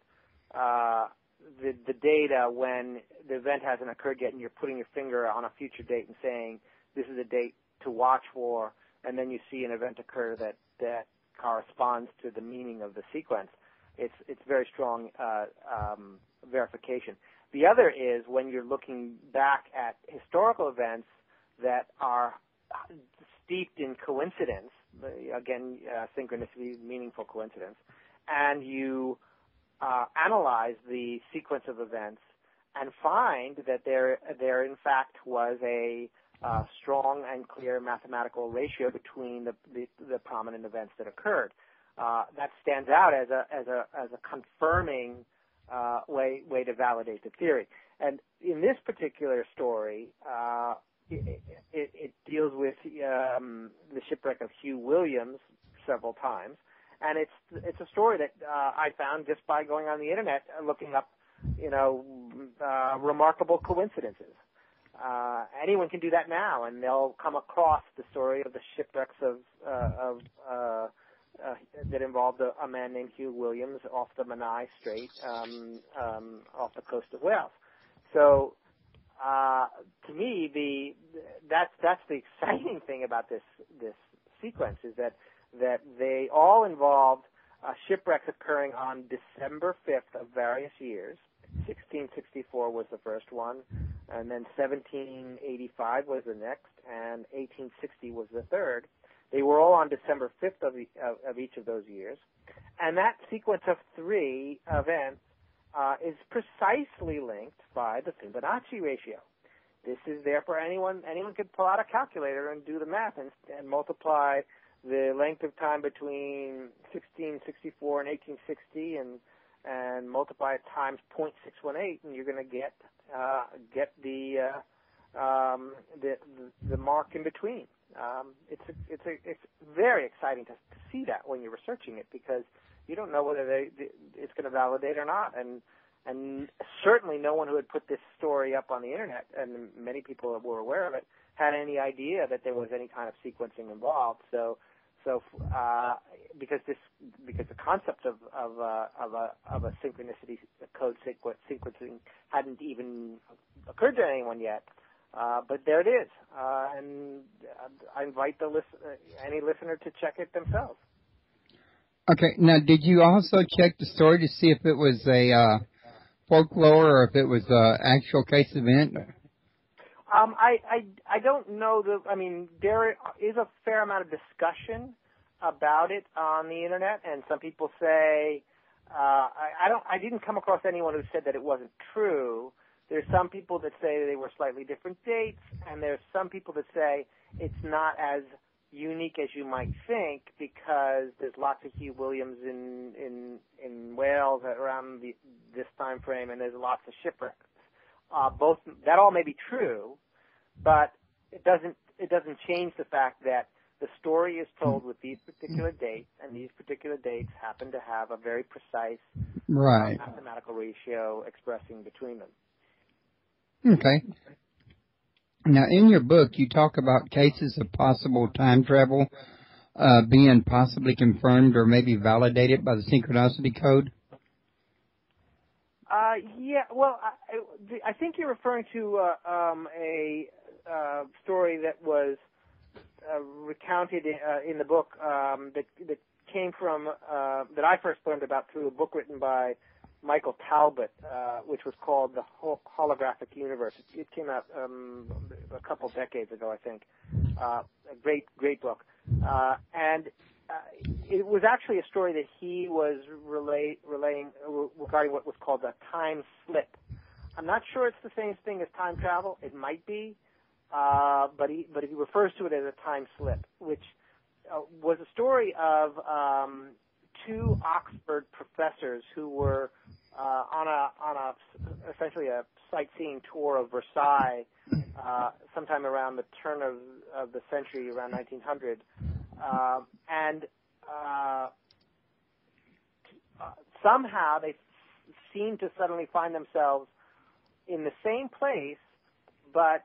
the data when the event hasn't occurred yet, and you're putting your finger on a future date and saying this is a date to watch for, and then you see an event occur that corresponds to the meaning of the sequence. It's very strong verification. The other is when you're looking back at historical events that are steeped in coincidence, again, synchronicity, meaningful coincidence, and you analyze the sequence of events and find that there in fact was a strong and clear mathematical ratio between the prominent events that occurred. That stands out as a confirming way to validate the theory. And in this particular story, it deals with the shipwreck of Hugh Williams several times, and it's a story that I found just by going on the internet, looking up, remarkable coincidences. Anyone can do that now, and they'll come across the story of the shipwrecks that involved a man named Hugh Williams off the Menai Strait, off the coast of Wales. So, to me, that's the exciting thing about this sequence is that they all involved shipwrecks occurring on December 5th of various years. 1664 was the first one, and then 1785 was the next, and 1860 was the third. They were all on December 5th of each of those years. And that sequence of three events is precisely linked by the Fibonacci ratio. This is there for anyone. Anyone could pull out a calculator and do the math and multiply the length of time between 1664 and 1860 and multiply it times 0.618, and you're going to get the mark in between. It's very exciting to see that when you're researching it, because you don't know whether it's going to validate or not, and certainly no one who had put this story up on the internet, and many people were aware of it, had any idea that there was any kind of sequencing involved. So because the concept of a synchronicity code sequencing hadn't even occurred to anyone yet. But there it is, and I invite any listener to check it themselves. Okay, now did you also check the story to see if it was a folklore or if it was an actual case event? I don't know. There is a fair amount of discussion about it on the internet, and some people say I didn't come across anyone who said that it wasn't true. There's some people that say they were slightly different dates, and there's some people that say it's not as unique as you might think, because there's lots of Hugh Williams in Wales around this time frame, and there's lots of shipwrecks. Both that all may be true, but it doesn't change the fact that the story is told with these particular dates, and these particular dates happen to have a very precise mathematical ratio expressing between them. Okay. Now, in your book, you talk about cases of possible time travel being possibly confirmed or maybe validated by the Synchronicity code. Yeah. Well, I think you're referring to a story that was recounted in the book that came from that I first learned about through a book written by Michael Talbot, which was called The Holographic Universe. It came out a couple decades ago, I think. A great book. And it was actually a story that he was relaying regarding what was called a time slip. I'm not sure it's the same thing as time travel. It might be, but he refers to it as a time slip, which was a story of two Oxford professors who were on essentially a sightseeing tour of Versailles sometime around the turn of the century, around 1900, and somehow they seemed to suddenly find themselves in the same place, but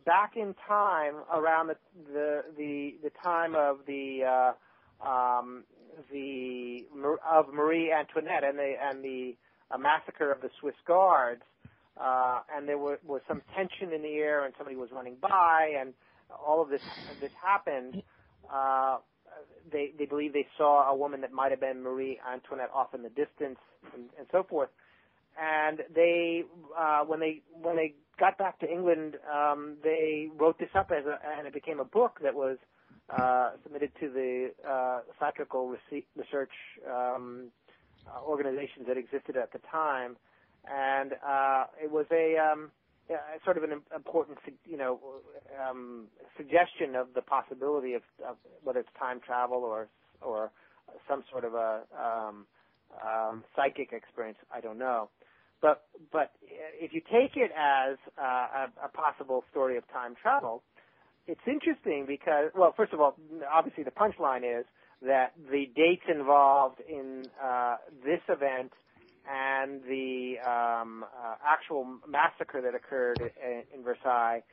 back in time, around the time of Marie Antoinette and the massacre of the Swiss Guards, and there was some tension in the air, and somebody was running by, and all of this happened. They believe they saw a woman that might have been Marie Antoinette off in the distance, and so forth. And they, when they got back to England, they wrote this up and it became a book that was submitted to the psychical research organizations that existed at the time, and it was a sort of an important, suggestion of the possibility of whether it's time travel or some sort of a psychic experience. I don't know. But if you take it as a possible story of time travel, it's interesting because, well, first of all, obviously the punchline is that the dates involved in this event and the actual massacre that occurred in Versailles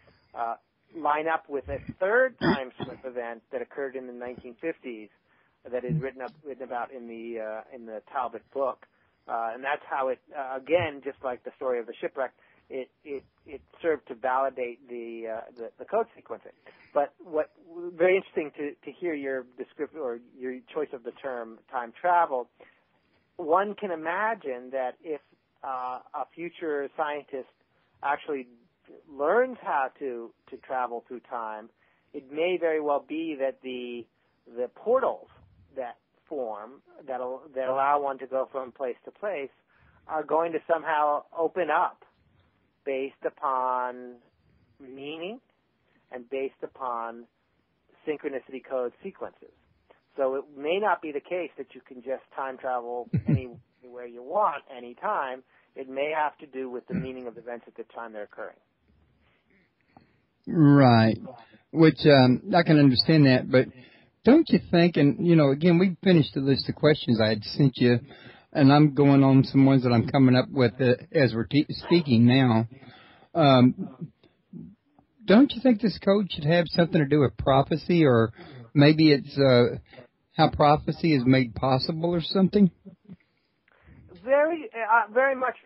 line up with a third time slip event that occurred in the 1950s that is written about in the Talbot book. And that's how it, again, just like the story of the shipwreck, it served to validate the code sequencing. But what very interesting to hear your description or your choice of the term time travel. One can imagine that if a future scientist actually learns how to travel through time, it may very well be that the portals that form that allow one to go from place to place are going to somehow open up based upon meaning and based upon synchronicity code sequences. So it may not be the case that you can just time travel anywhere you want, anytime. It may have to do with the meaning of events at the time they're occurring. Right. Which I can understand that, but don't you think, and, again, we finished the list of questions I had sent you, and I'm going on some ones that I'm coming up with as we're speaking now. Don't you think this code should have something to do with prophecy, or maybe it's how prophecy is made possible or something? Very much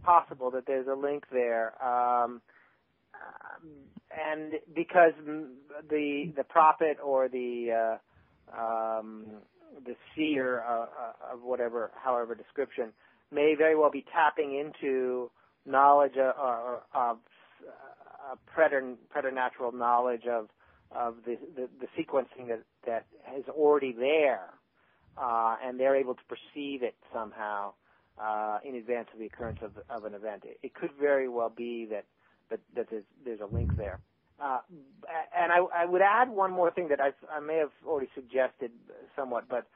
possible that there's a link there. And because the prophet or the seer of however description may very well be tapping into knowledge of preternatural knowledge of the sequencing that is already there, and they're able to perceive it somehow in advance of the occurrence of an event. It could very well be that there's a link there. And I would add one more thing that I may have already suggested somewhat, but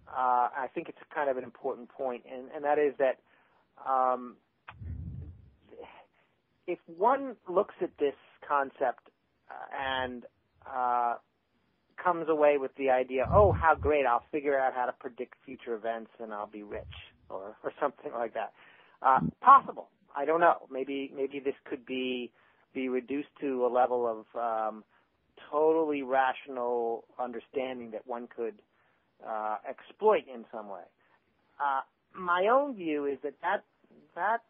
I think it's kind of an important point, and that is that if one looks at this concept and comes away with the idea, oh, how great, I'll figure out how to predict future events and I'll be rich, or something like that. Possible. I don't know. Maybe this could be reduced to a level of totally rational understanding that one could exploit in some way. My own view is that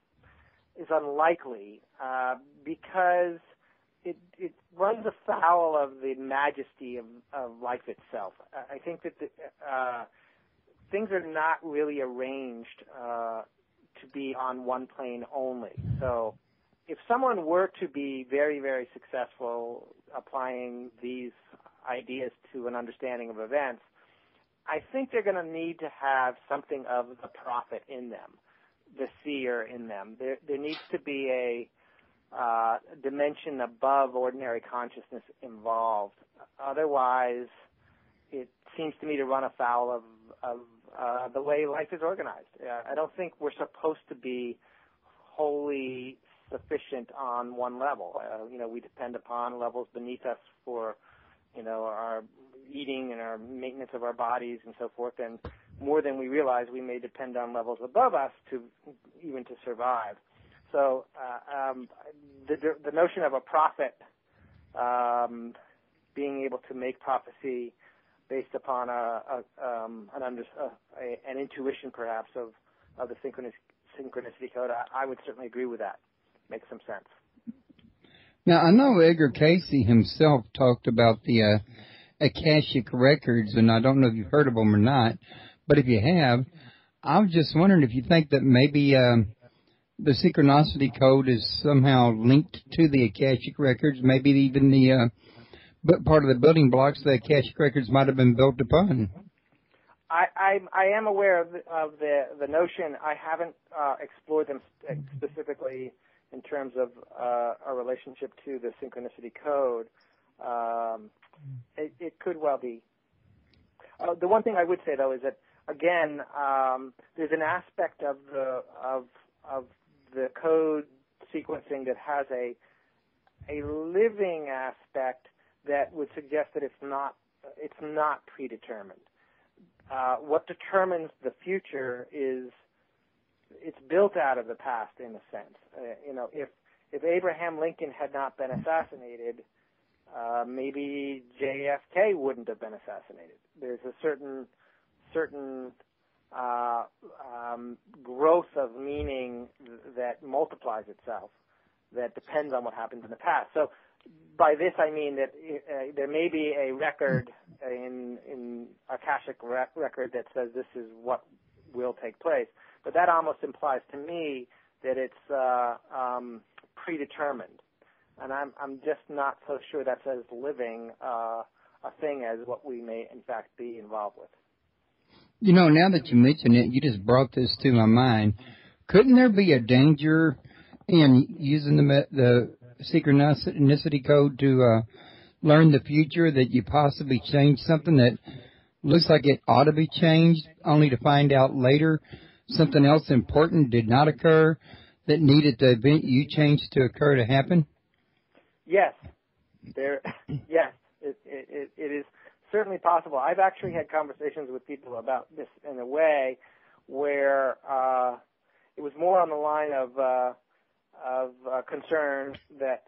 is unlikely because it runs afoul of the majesty of life itself. I think that things are not really arranged to be on one plane only. So if someone were to be very, very successful applying these ideas to an understanding of events, I think they're going to need to have something of the prophet in them, the seer in them. There needs to be a dimension above ordinary consciousness involved. Otherwise, it seems to me to run afoul of the way life is organized. I don't think we're supposed to be wholly sufficient on one level. We depend upon levels beneath us for, our eating and our maintenance of our bodies and so forth. And more than we realize, we may depend on levels above us to survive. So the notion of a prophet being able to make prophecy based upon an intuition, perhaps, of the synchronicity code, I would certainly agree with that. Makes some sense. Now, I know Edgar Casey himself talked about the Akashic records, and I don't know if you've heard of them or not, but if you have, I was just wondering if you think that maybe the synchronicity code is somehow linked to the Akashic records, maybe even the part of the building blocks the Akashic records might have been built upon. I am aware of the notion. I haven't explored them specifically in terms of a relationship to the synchronicity code. It could well be. The one thing I would say, though, is that again, there's an aspect of the code sequencing that has a living aspect that would suggest that it's not predetermined. What determines the future is it's built out of the past in a sense. If Abraham Lincoln had not been assassinated, maybe JFK wouldn't have been assassinated. There's a certain growth of meaning that multiplies itself that depends on what happens in the past. So by this I mean that there may be a record in Akashic record that says this is what will take place, but that almost implies to me that it's predetermined, and I'm just not so sure that's as living a thing as what we may in fact be involved with. Now that you mention it, you just brought this to my mind. Couldn't there be a danger in using the synchronicity code to learn the future, that you possibly change something that looks like it ought to be changed, only to find out later something else important did not occur that needed the event you changed to occur to happen? Yes. Yes. It is certainly possible. I've actually had conversations with people about this in a way where it was more on the line of concern that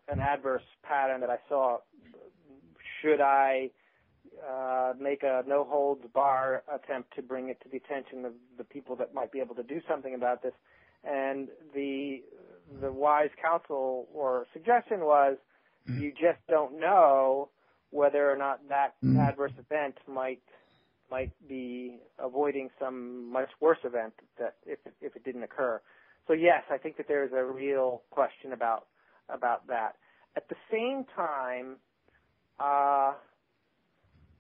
an adverse pattern that I saw, should I make a no-holds-bar attempt to bring it to the attention of the people that might be able to do something about this. And the wise counsel or suggestion was, you just don't know whether or not that adverse event might be avoiding some much worse event that if it didn't occur. So yes, I think that there is a real question about that. At the same time,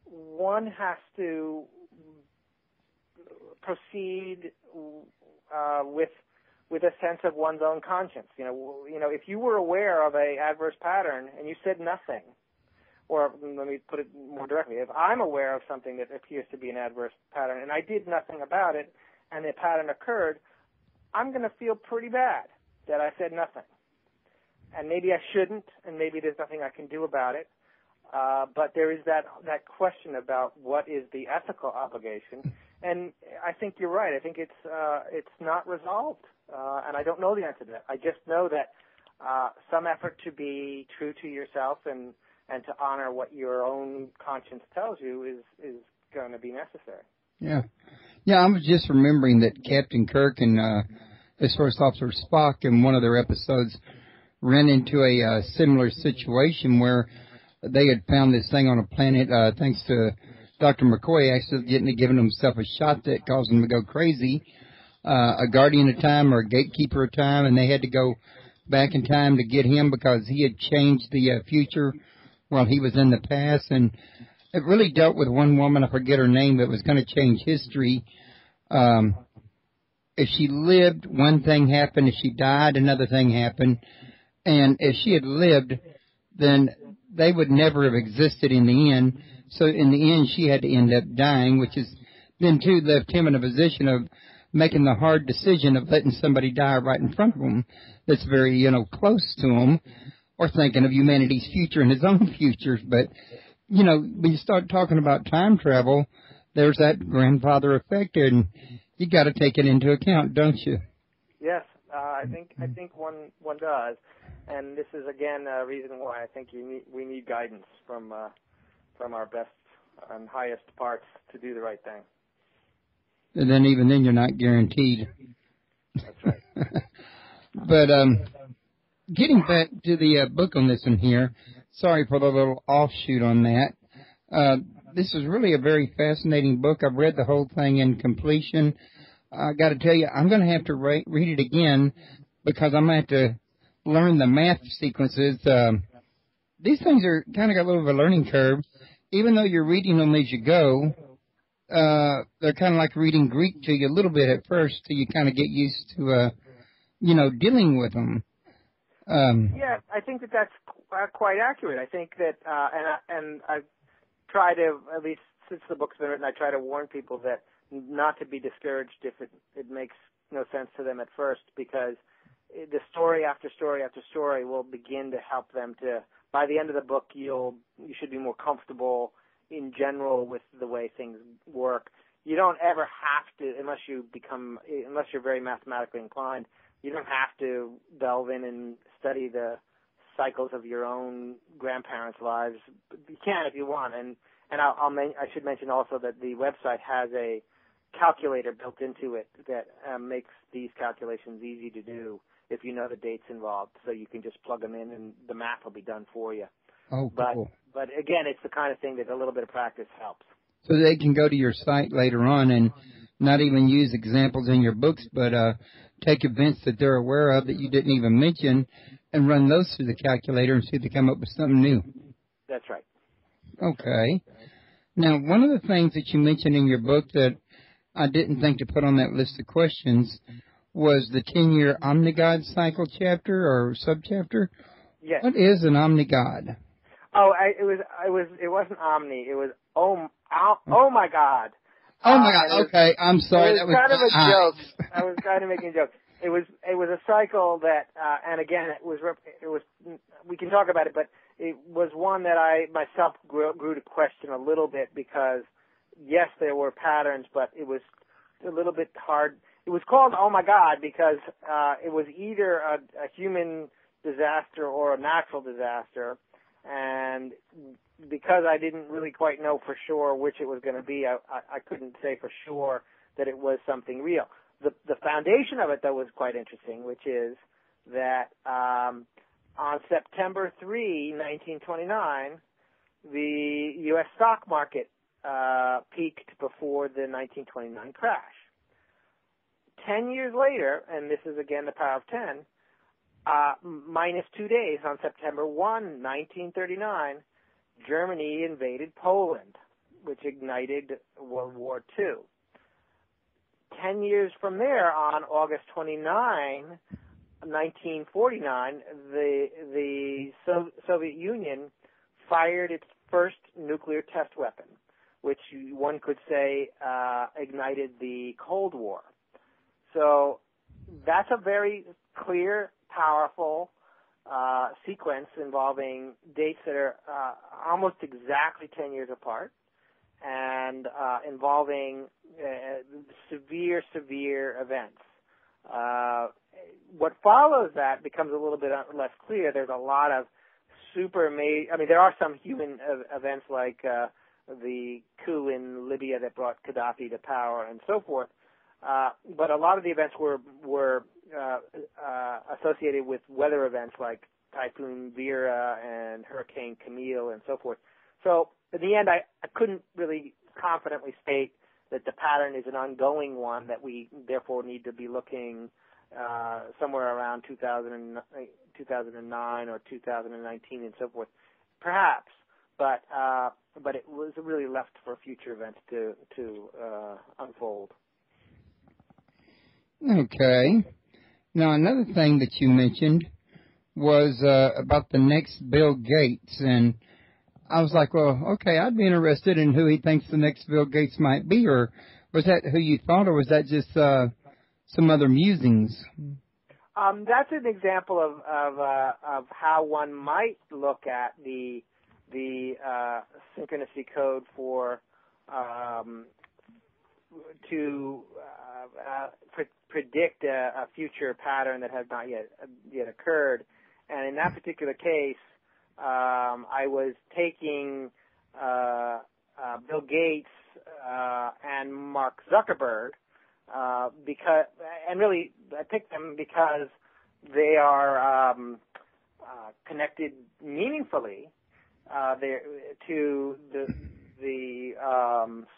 one has to proceed with a sense of one's own conscience. If you were aware of a adverse pattern and you said nothing, or let me put it more directly, if I'm aware of something that appears to be an adverse pattern and I did nothing about it and the pattern occurred, I'm going to feel pretty bad that I said nothing. And maybe I shouldn't, and maybe there's nothing I can do about it. But there is that question about what is the ethical obligation. And I think you're right. I think it's not resolved. And I don't know the answer to that. I just know that some effort to be true to yourself and to honor what your own conscience tells you is going to be necessary. Yeah. Yeah, I was just remembering that Captain Kirk and his First Officer Spock in one of their episodes ran into a similar situation where they had found this thing on a planet, thanks to Dr. McCoy accidentally giving himself a shot that caused him to go crazy, a guardian of time or a gatekeeper of time, and they had to go back in time to get him because he had changed the future while he was in the past. And it really dealt with one woman, I forget her name, that was going to change history. If she lived, one thing happened. If she died, another thing happened. And if she had lived, then they would never have existed in the end. So in the end, she had to end up dying, which is then, too, left him in a position of making the hard decision of letting somebody die right in front of him that's very, close to him, or thinking of humanity's future and his own futures. But, when you start talking about time travel, there's that grandfather effect, and you got to take it into account, don't you? Yes, I think one does, and this is again a reason why I think we need guidance from our best and highest parts to do the right thing. And then even then, you're not guaranteed. That's right. But getting back to the book on this one here, sorry for the little offshoot on that. This is really a very fascinating book. I've read the whole thing in completion. I got to tell you, I'm going to have to read it again because I'm going to have to learn the math sequences. These things are kind of got a little bit of a learning curve. Even though you're reading them as you go, they're kind of like reading Greek to you a little bit at first till you kind of get used to, dealing with them. Yeah, I think that's quite accurate. I think that, and I try to, at least since the book's been written, I try to warn people that not to be discouraged if it makes no sense to them at first, because the story after story after story will begin to help them to, by the end of the book, you should be more comfortable in general with the way things work. You don't ever have to, unless you're very mathematically inclined, you don't have to delve in and study the cycles of your own grandparents' lives. You can if you want, and I should mention also that the website has a calculator built into it that makes these calculations easy to do if you know the dates involved. So you can just plug them in, and the math will be done for you. Oh, cool. But again, it's the kind of thing that a little bit of practice helps. So they can go to your site later on and not even use examples in your books, but take events that they're aware of that you didn't even mention and run those through the calculator and see if they come up with something new. That's right. Okay. Now, one of the things that you mentioned in your book that I didn't think to put on that list of questions was the 10-year Omnigod cycle chapter or subchapter. Yes. What is an Omnigod? Oh, it wasn't Omni. It was oh my God. Oh my God. Okay, I'm sorry. It was kind of a joke. I was kind of making a joke. It was a cycle that, and again, it was. We can talk about it, but it was one that I myself grew to question a little bit because, yes, there were patterns, but it was a little bit hard. It was called Oh My God because it was either a human disaster or a natural disaster, and because I didn't really quite know for sure which it was going to be, I couldn't say for sure that it was something real. The foundation of it, though, was quite interesting, which is that on September 3, 1929, the U.S. stock market peaked before the 1929 crash. 10 years later, and this is again the power of 10, minus 2 days, on September 1, 1939, Germany invaded Poland, which ignited World War II. 10 years from there, on August 29, 1949, the Soviet Union fired its first nuclear test weapon, which one could say ignited the Cold War. So that's a very clear, powerful sequence involving dates that are almost exactly 10 years apart and involving severe events. What follows that becomes a little bit less clear. There's a lot of there are some human events like the coup in Libya that brought Gaddafi to power and so forth. But a lot of the events were associated with weather events like Typhoon Vera and Hurricane Camille and so forth. So in the end, I couldn't really confidently state that the pattern is an ongoing one, that we therefore need to be looking somewhere around 2009 or 2019 and so forth, perhaps. But it was really left for future events to unfold. Okay. Now, another thing that you mentioned was about the next Bill Gates, and I was like, well, okay, I'd be interested in who he thinks the next Bill Gates might be, or was that who you thought, or was that just some other musings? That's an example of how one might look at the synchronicity code for to predict a future pattern that has not yet occurred. And in that particular case, I was taking Bill Gates and Mark Zuckerberg really I picked them because they are connected meaningfully to the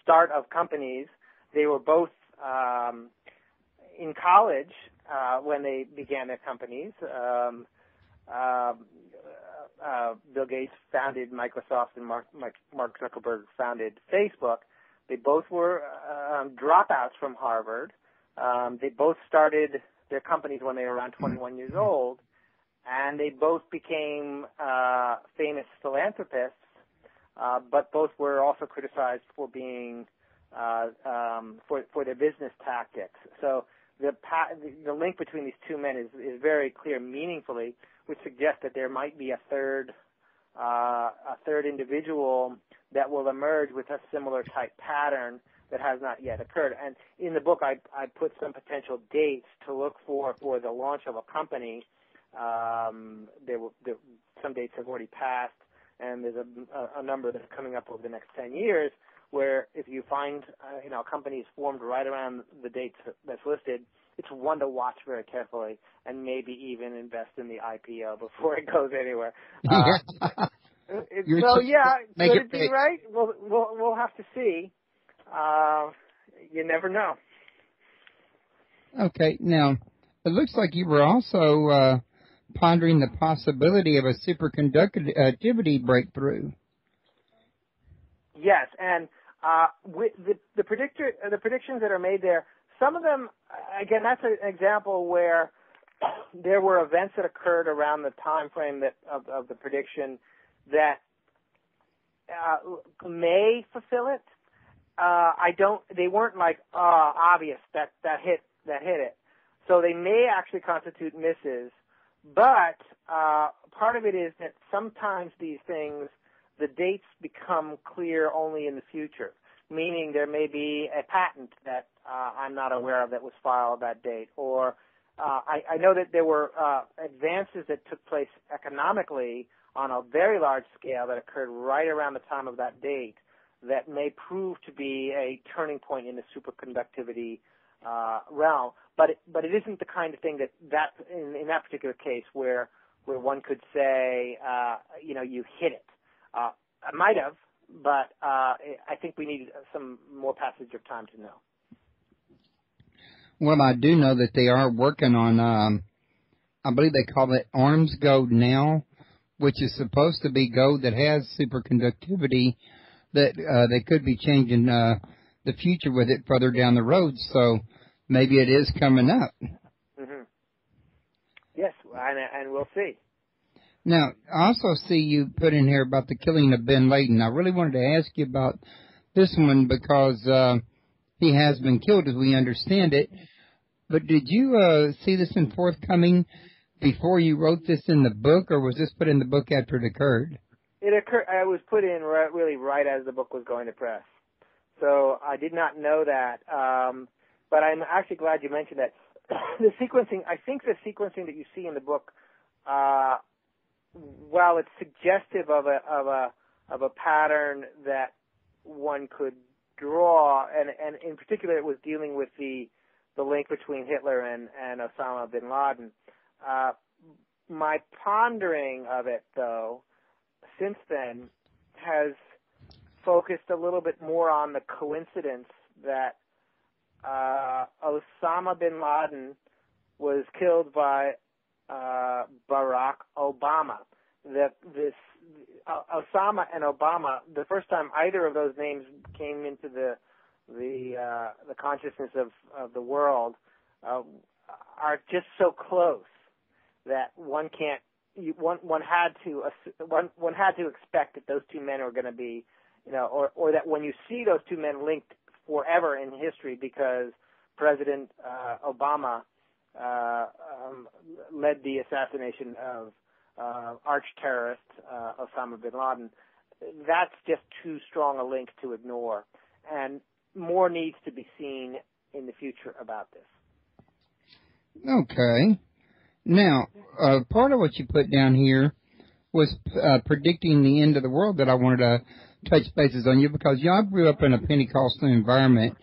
start of companies. They were both in college when they began their companies. Bill Gates founded Microsoft and Mark Zuckerberg founded Facebook. They both were dropouts from Harvard. They both started their companies when they were around 21 years old, and they both became famous philanthropists, but both were also criticized for being for their business tactics. So the link between these two men is very clear meaningfully, which suggests that there might be a third individual that will emerge with a similar type pattern that has not yet occurred. And in the book, I put some potential dates to look for the launch of a company. Some dates have already passed, and there's a number that's coming up over the next 10 years. Where if you find a company is formed right around the dates that's listed, it's one to watch very carefully, and maybe even invest in the IPO before it goes anywhere. Could it be right? We'll have to see. You never know. Okay, now it looks like you were also pondering the possibility of a superconductivity breakthrough. Yes, and with the predictions that are made there, some of them, again, that's an example where there were events that occurred around the time frame of the prediction that may fulfill it. They weren't like obvious that hit it. So they may actually constitute misses, but part of it is that sometimes these things, the dates become clear only in the future, meaning there may be a patent that I'm not aware of that was filed that date, or I know that there were advances that took place economically on a very large scale that occurred right around the time of that date that may prove to be a turning point in the superconductivity realm. But it isn't the kind of thing that in that particular case where one could say you hit it. I might have, but I think we need some more passage of time to know. Well, I do know that they are working on, I believe they call it arms gold now, which is supposed to be gold that has superconductivity, that they could be changing the future with it further down the road. So maybe it is coming up. Mm-hmm. Yes, and we'll see. Now, I also see you put in here about the killing of bin Laden. I really wanted to ask you about this one because he has been killed as we understand it. But did you see this in forthcoming before you wrote this in the book, or was this put in the book after it occurred? It occurred. I was put in really right as the book was going to press. So I did not know that. But I'm actually glad you mentioned that. The sequencing, I think the sequencing that you see in the book, while it's suggestive of a pattern that one could draw, and in particular it was dealing with the link between Hitler and Osama bin Laden. My pondering of it, though, since then has focused a little bit more on the coincidence that Osama bin Laden was killed by Barack Obama. Osama and Obama, the first time either of those names came into the consciousness of the world, are just so close that one had to expect that those two men were going to be, or that when you see those two men linked forever in history because President Obama led the assassination of arch-terrorist Osama bin Laden, that's just too strong a link to ignore. And more needs to be seen in the future about this. Okay. Now, part of what you put down here was predicting the end of the world that I wanted to touch bases on you because, I grew up in a Pentecostal environment,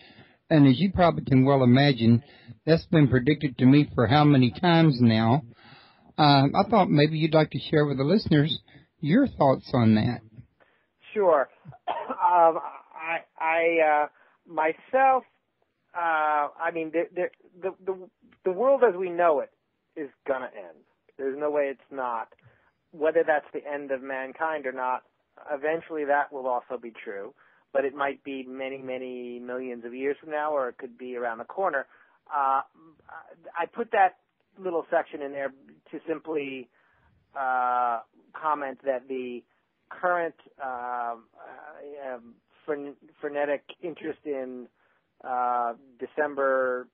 and as you probably can well imagine, that's been predicted to me for how many times now. I thought maybe you'd like to share with the listeners your thoughts on that. Sure. I myself, I mean, the world as we know it is going to end. There's no way it's not. Whether that's the end of mankind or not, eventually that will also be true. But it might be many, many millions of years from now, or it could be around the corner. I put that little section in there to simply comment that the current frenetic interest in December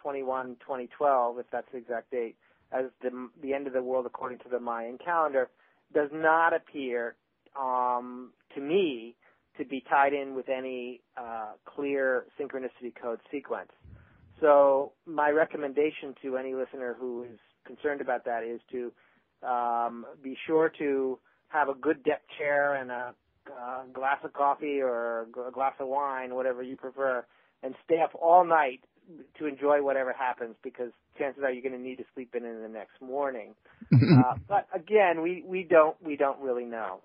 21, 2012, if that's the exact date, as the end of the world according to the Mayan calendar, does not appear to me to be tied in with any clear synchronicity code sequence. So my recommendation to any listener who is concerned about that is to be sure to have a good deck chair and a glass of coffee or a glass of wine, whatever you prefer, and stay up all night to enjoy whatever happens, because chances are you're going to need to sleep in the next morning. But again, we don't really know.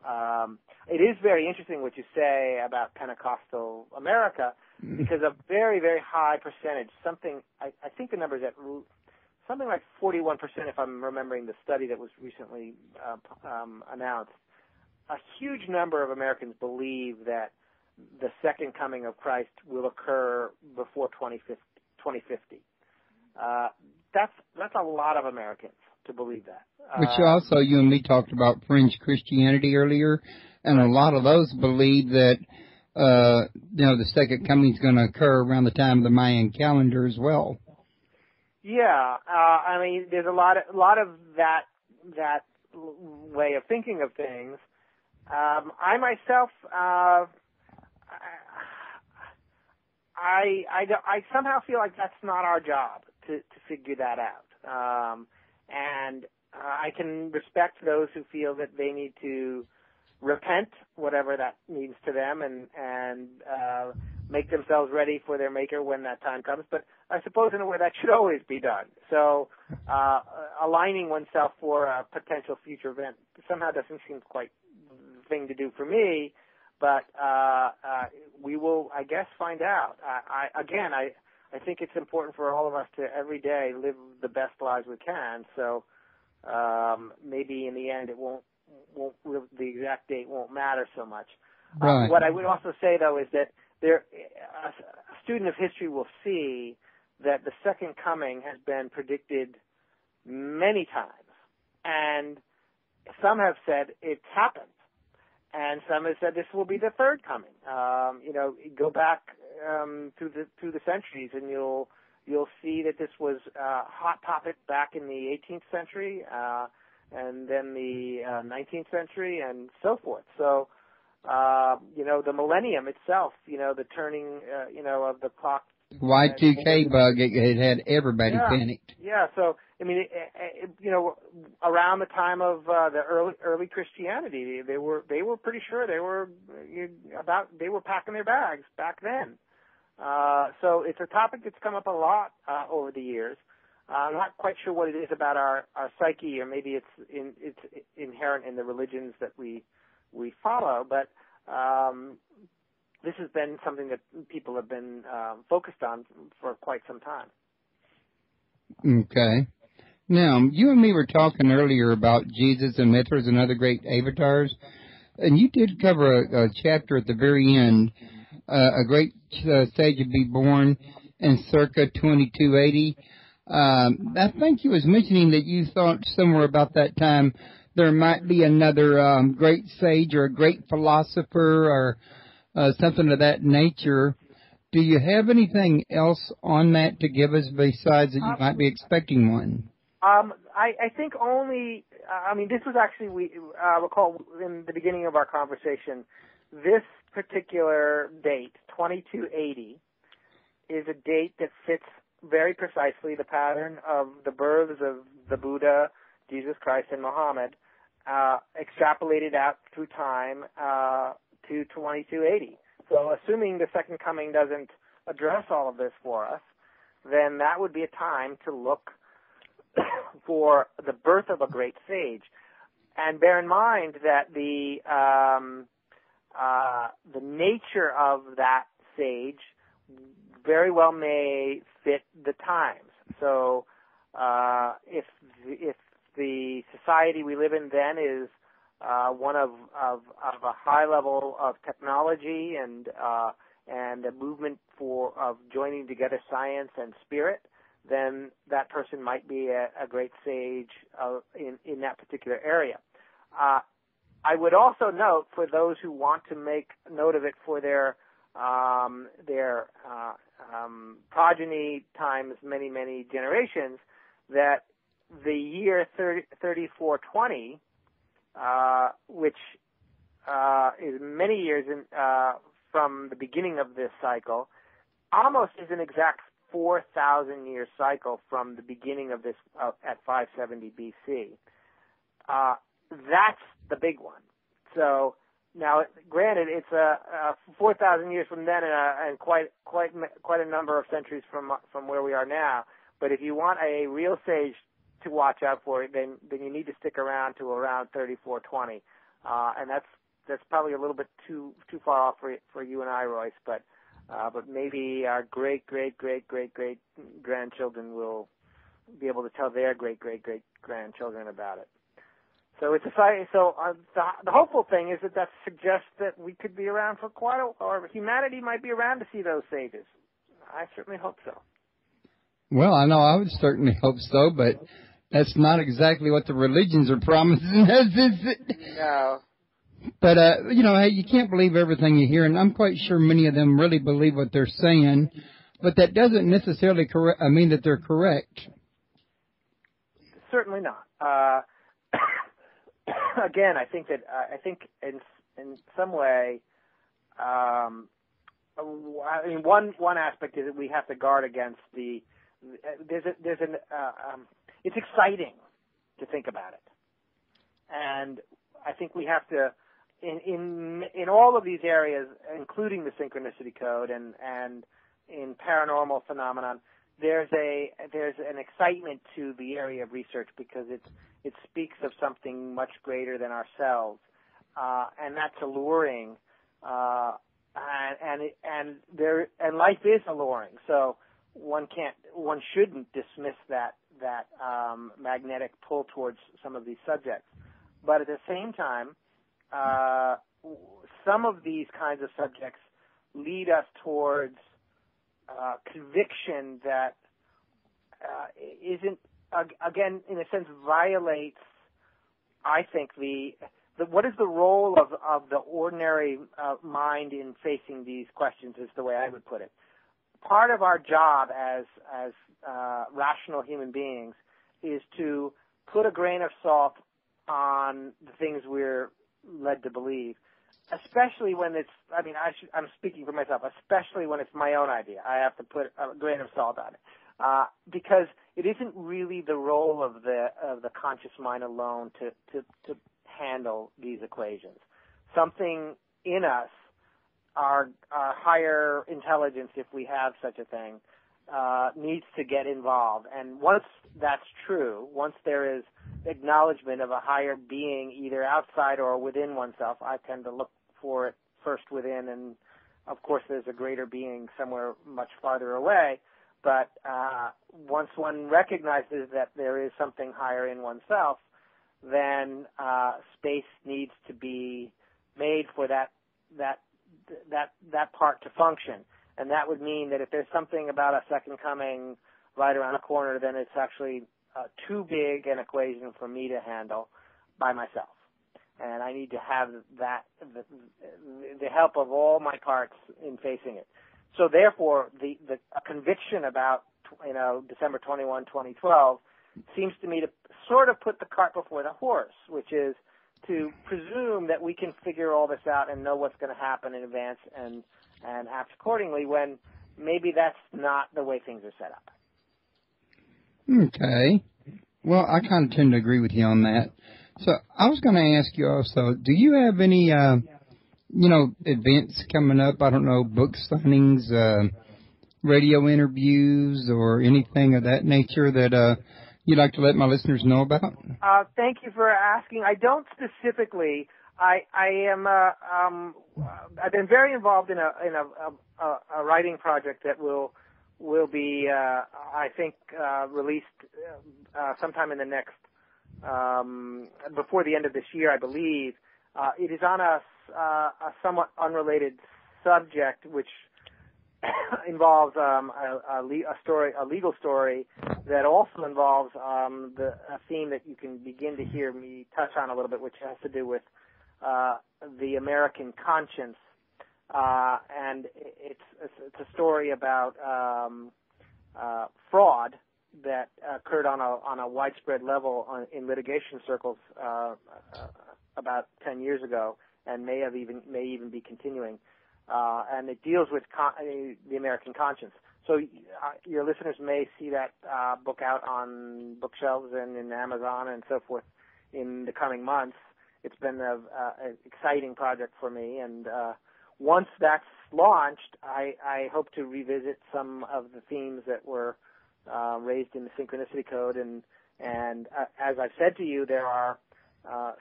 It is very interesting what you say about Pentecostal America, because a very, very high percentage, I think the number is at something like 41%, if I'm remembering the study that was recently announced. A huge number of Americans believe that the second coming of Christ will occur before 2050. That's a lot of Americans to believe that. Which also, you and me talked about fringe Christianity earlier, and a lot of those believe that the second coming is going to occur around the time of the Mayan calendar as well. Yeah, I mean, there's a lot of that way of thinking of things. I myself, I somehow feel like that's not our job to figure that out. And I can respect those who feel that they need to repent, whatever that means to them, and make themselves ready for their Maker when that time comes. But I suppose in a way that should always be done. So aligning oneself for a potential future event somehow doesn't seem quite the thing to do for me. But we will, I guess, find out. I think it's important for all of us to every day live the best lives we can. So maybe in the end, the exact date won't matter so much. Right. What I would also say, though, is that a student of history will see that the second coming has been predicted many times, and some have said it's happened. And some have said this will be the third coming. Go back through the centuries, and you'll see that this was a hot topic back in the 18th century, and then the 19th century, and so forth. So, the millennium itself, the turning, of the clock. Y2K bug, it had everybody panicked. Yeah. So, I mean, around the time of the early Christianity, they were pretty sure they were packing their bags back then. So it's a topic that's come up a lot over the years. I'm not quite sure what it is about our psyche, or maybe it's inherent in the religions that we follow, but this has been something that people have been focused on for quite some time. Okay. Now, you and me were talking earlier about Jesus and Mithras and other great avatars, and you did cover a chapter at the very end, a great sage would be born in circa 2280. I think you was mentioning that you thought somewhere about that time there might be another great sage or a great philosopher or something of that nature. Do you have anything else on that to give us besides that you might be expecting one? I think only, this was actually, we recall in the beginning of our conversation, this particular date, 2280, is a date that fits very precisely the pattern of the births of the Buddha, Jesus Christ, and Muhammad, extrapolated out through time to 2280. So assuming the Second Coming doesn't address all of this for us, then that would be a time to look for the birth of a great sage. And bear in mind that the nature of that sage very well may fit the times. So if the society we live in then is one of a high level of technology and a movement of joining together science and spirit, then that person might be a great sage in that particular area. I would also note, for those who want to make note of it for their progeny times many generations, that the year 3420, which is many years from the beginning of this cycle, almost is an exact 4,000-year cycle from the beginning of this at 570 BC. That's the big one. So now, granted, it's 4,000 years from then and quite a number of centuries from where we are now. But if you want a real sage to watch out for, then you need to stick around to around 3420, and that's probably a little bit too far off for you and I, Royce. But maybe our great grandchildren will be able to tell their great grandchildren about it. So it's the hopeful thing is that suggests that we could be around for or humanity might be around to see those sages. I certainly hope so. Well, I know I would certainly hope so, but that's not exactly what the religions are promising us, is it? No. But, hey, you can't believe everything you hear, and I'm quite sure many of them really believe what they're saying, but that doesn't necessarily mean that they're correct. Certainly not. Again, I think in some way, one aspect is that we have to guard against it's exciting to think about it, and I think we have to in all of these areas, including the Synchronicity Code and in paranormal phenomenon. There's an excitement to the area of research because it speaks of something much greater than ourselves, and that's alluring. And life is alluring, so one shouldn't dismiss that magnetic pull towards some of these subjects. But at the same time, some of these kinds of subjects lead us towards conviction that isn't, again, in a sense, violates, I think, what is the role of the ordinary mind in facing these questions is the way I would put it. Part of our job as rational human beings is to put a grain of salt on the things we're led to believe, especially when it's, I'm speaking for myself, especially when it's my own idea. I have to put a grain of salt on it. Because it isn't really the role of the conscious mind alone to handle these equations. Something in us, our higher intelligence, if we have such a thing, needs to get involved. And once that's true, once there is acknowledgement of a higher being either outside or within oneself, I tend to look for it first within, and of course there's a greater being somewhere much farther away. But once one recognizes that there is something higher in oneself, then space needs to be made for that part to function. And that would mean that if there's something about a second coming right around the corner, then it's actually too big an equation for me to handle by myself. And I need to have the help of all my parts in facing it. So therefore, a conviction about December 21, 2012 seems to me to sort of put the cart before the horse, which is to presume that we can figure all this out and know what's going to happen in advance and act accordingly, when maybe that's not the way things are set up. Okay. Well, I kind of tend to agree with you on that. So I was going to ask you also, do you have any, events coming up? I don't know, book signings, radio interviews, or anything of that nature that you'd like to let my listeners know about? Thank you for asking. I don't specifically. I've been very involved in a writing project that will be, I think, released sometime in the next, before the end of this year, I believe. It is on a somewhat unrelated subject, which involves a legal story that also involves a theme that you can begin to hear me touch on a little bit, which has to do with the American conscience, and it's a story about fraud that occurred on a widespread level in litigation circles about 10 years ago, and may even be continuing. And it deals with the American conscience. So your listeners may see that book out on bookshelves and in Amazon and so forth in the coming months. It's been an exciting project for me, and once that's launched, I hope to revisit some of the themes that were raised in the Synchronicity Code, and as I've said to you, there are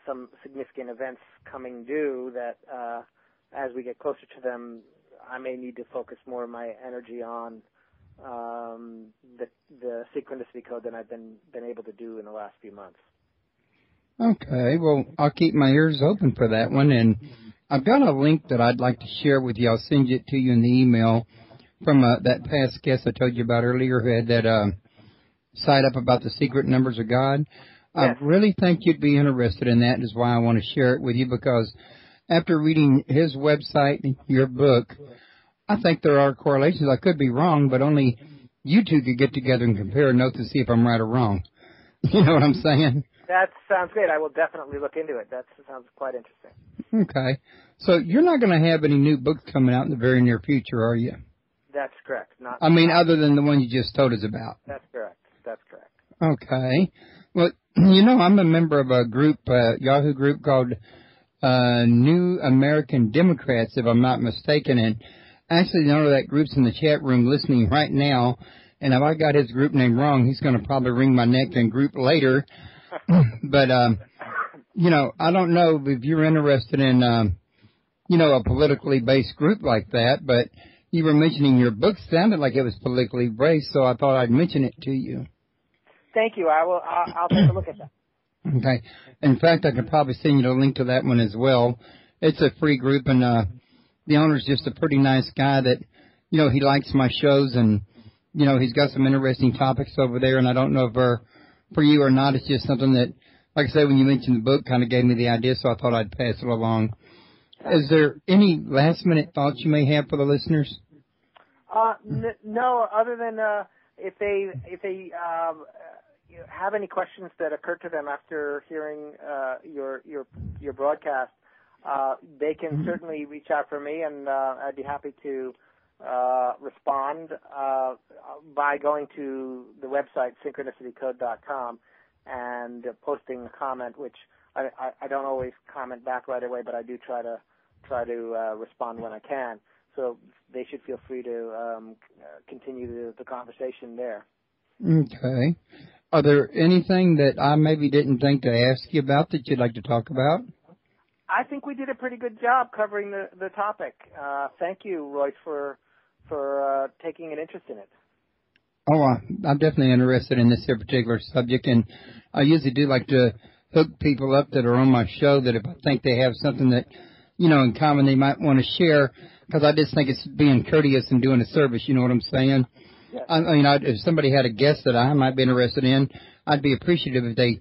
some significant events coming due that as we get closer to them, I may need to focus more of my energy on the Synchronicity Code than I've been able to do in the last few months. Okay, well, I'll keep my ears open for that one, and I've got a link that I'd like to share with you. I'll send it to you in the email from that past guest I told you about earlier who had that site up about the secret numbers of God. Yes. I really think you'd be interested in that, is why I want to share it with you, because after reading his website and your book, I think there are correlations. I could be wrong, but only you two could get together and compare notes to see if I'm right or wrong. You know what I'm saying? That sounds great. I will definitely look into it. That sounds quite interesting. Okay. So you're not going to have any new books coming out in the very near future, are you? That's correct. Other than the one you just told us about. That's correct. Okay. Well, I'm a member of a group, Yahoo group called New American Democrats, if I'm not mistaken. And actually, none of that group's in the chat room listening right now. And if I got his group name wrong, he's going to probably wring my neck and group later. But, I don't know if you're interested in, a politically based group like that, but you were mentioning your book sounded like it was politically based, so I thought I'd mention it to you. Thank you. I'll take a look at that. Okay. In fact, I could probably send you a link to that one as well. It's a free group, and the owner's just a pretty nice guy that, he likes my shows, and, he's got some interesting topics over there, and I don't know if for you or not. It's just something that, like I said, when you mentioned the book, kind of gave me the idea, so I thought I'd pass it along. Is there any last-minute thoughts you may have for the listeners? No, other than if they have any questions that occur to them after hearing your broadcast, they can certainly reach out for me, and I'd be happy to respond by going to the website synchronicitycode.com and posting a comment, which I don't always comment back right away, but I do try to respond when I can. So they should feel free to continue the conversation there. Okay. Are there anything that I maybe didn't think to ask you about that you'd like to talk about? I think we did a pretty good job covering the topic. Thank you, Royce, for taking an interest in it. Oh, I'm definitely interested in this particular subject, and I usually do like to hook people up that are on my show that if I think they have something that, in common they might want to share, because I just think it's being courteous and doing a service, you know what I'm saying? Yes. If somebody had a guest that I might be interested in, I'd be appreciative if they,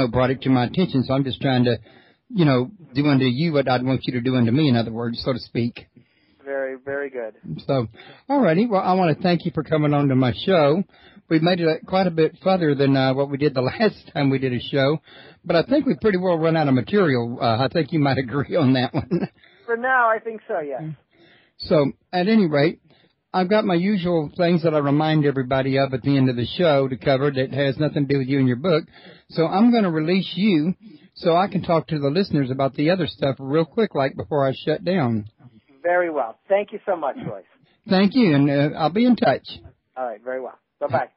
brought it to my attention. So I'm just trying to, do unto you what I'd want you to do unto me, in other words, so to speak. Very, very good. So, all righty. Well, I want to thank you for coming on to my show. We've made it quite a bit further than what we did the last time we did a show, but I think we pretty well run out of material. I think you might agree on that one. For now, I think so, yes. So, at any rate, I've got my usual things that I remind everybody of at the end of the show to cover that has nothing to do with you and your book. So I'm going to release you so I can talk to the listeners about the other stuff real quick, like before I shut down. Very well. Thank you so much, Royce. Thank you, and I'll be in touch. All right, very well. Bye-bye.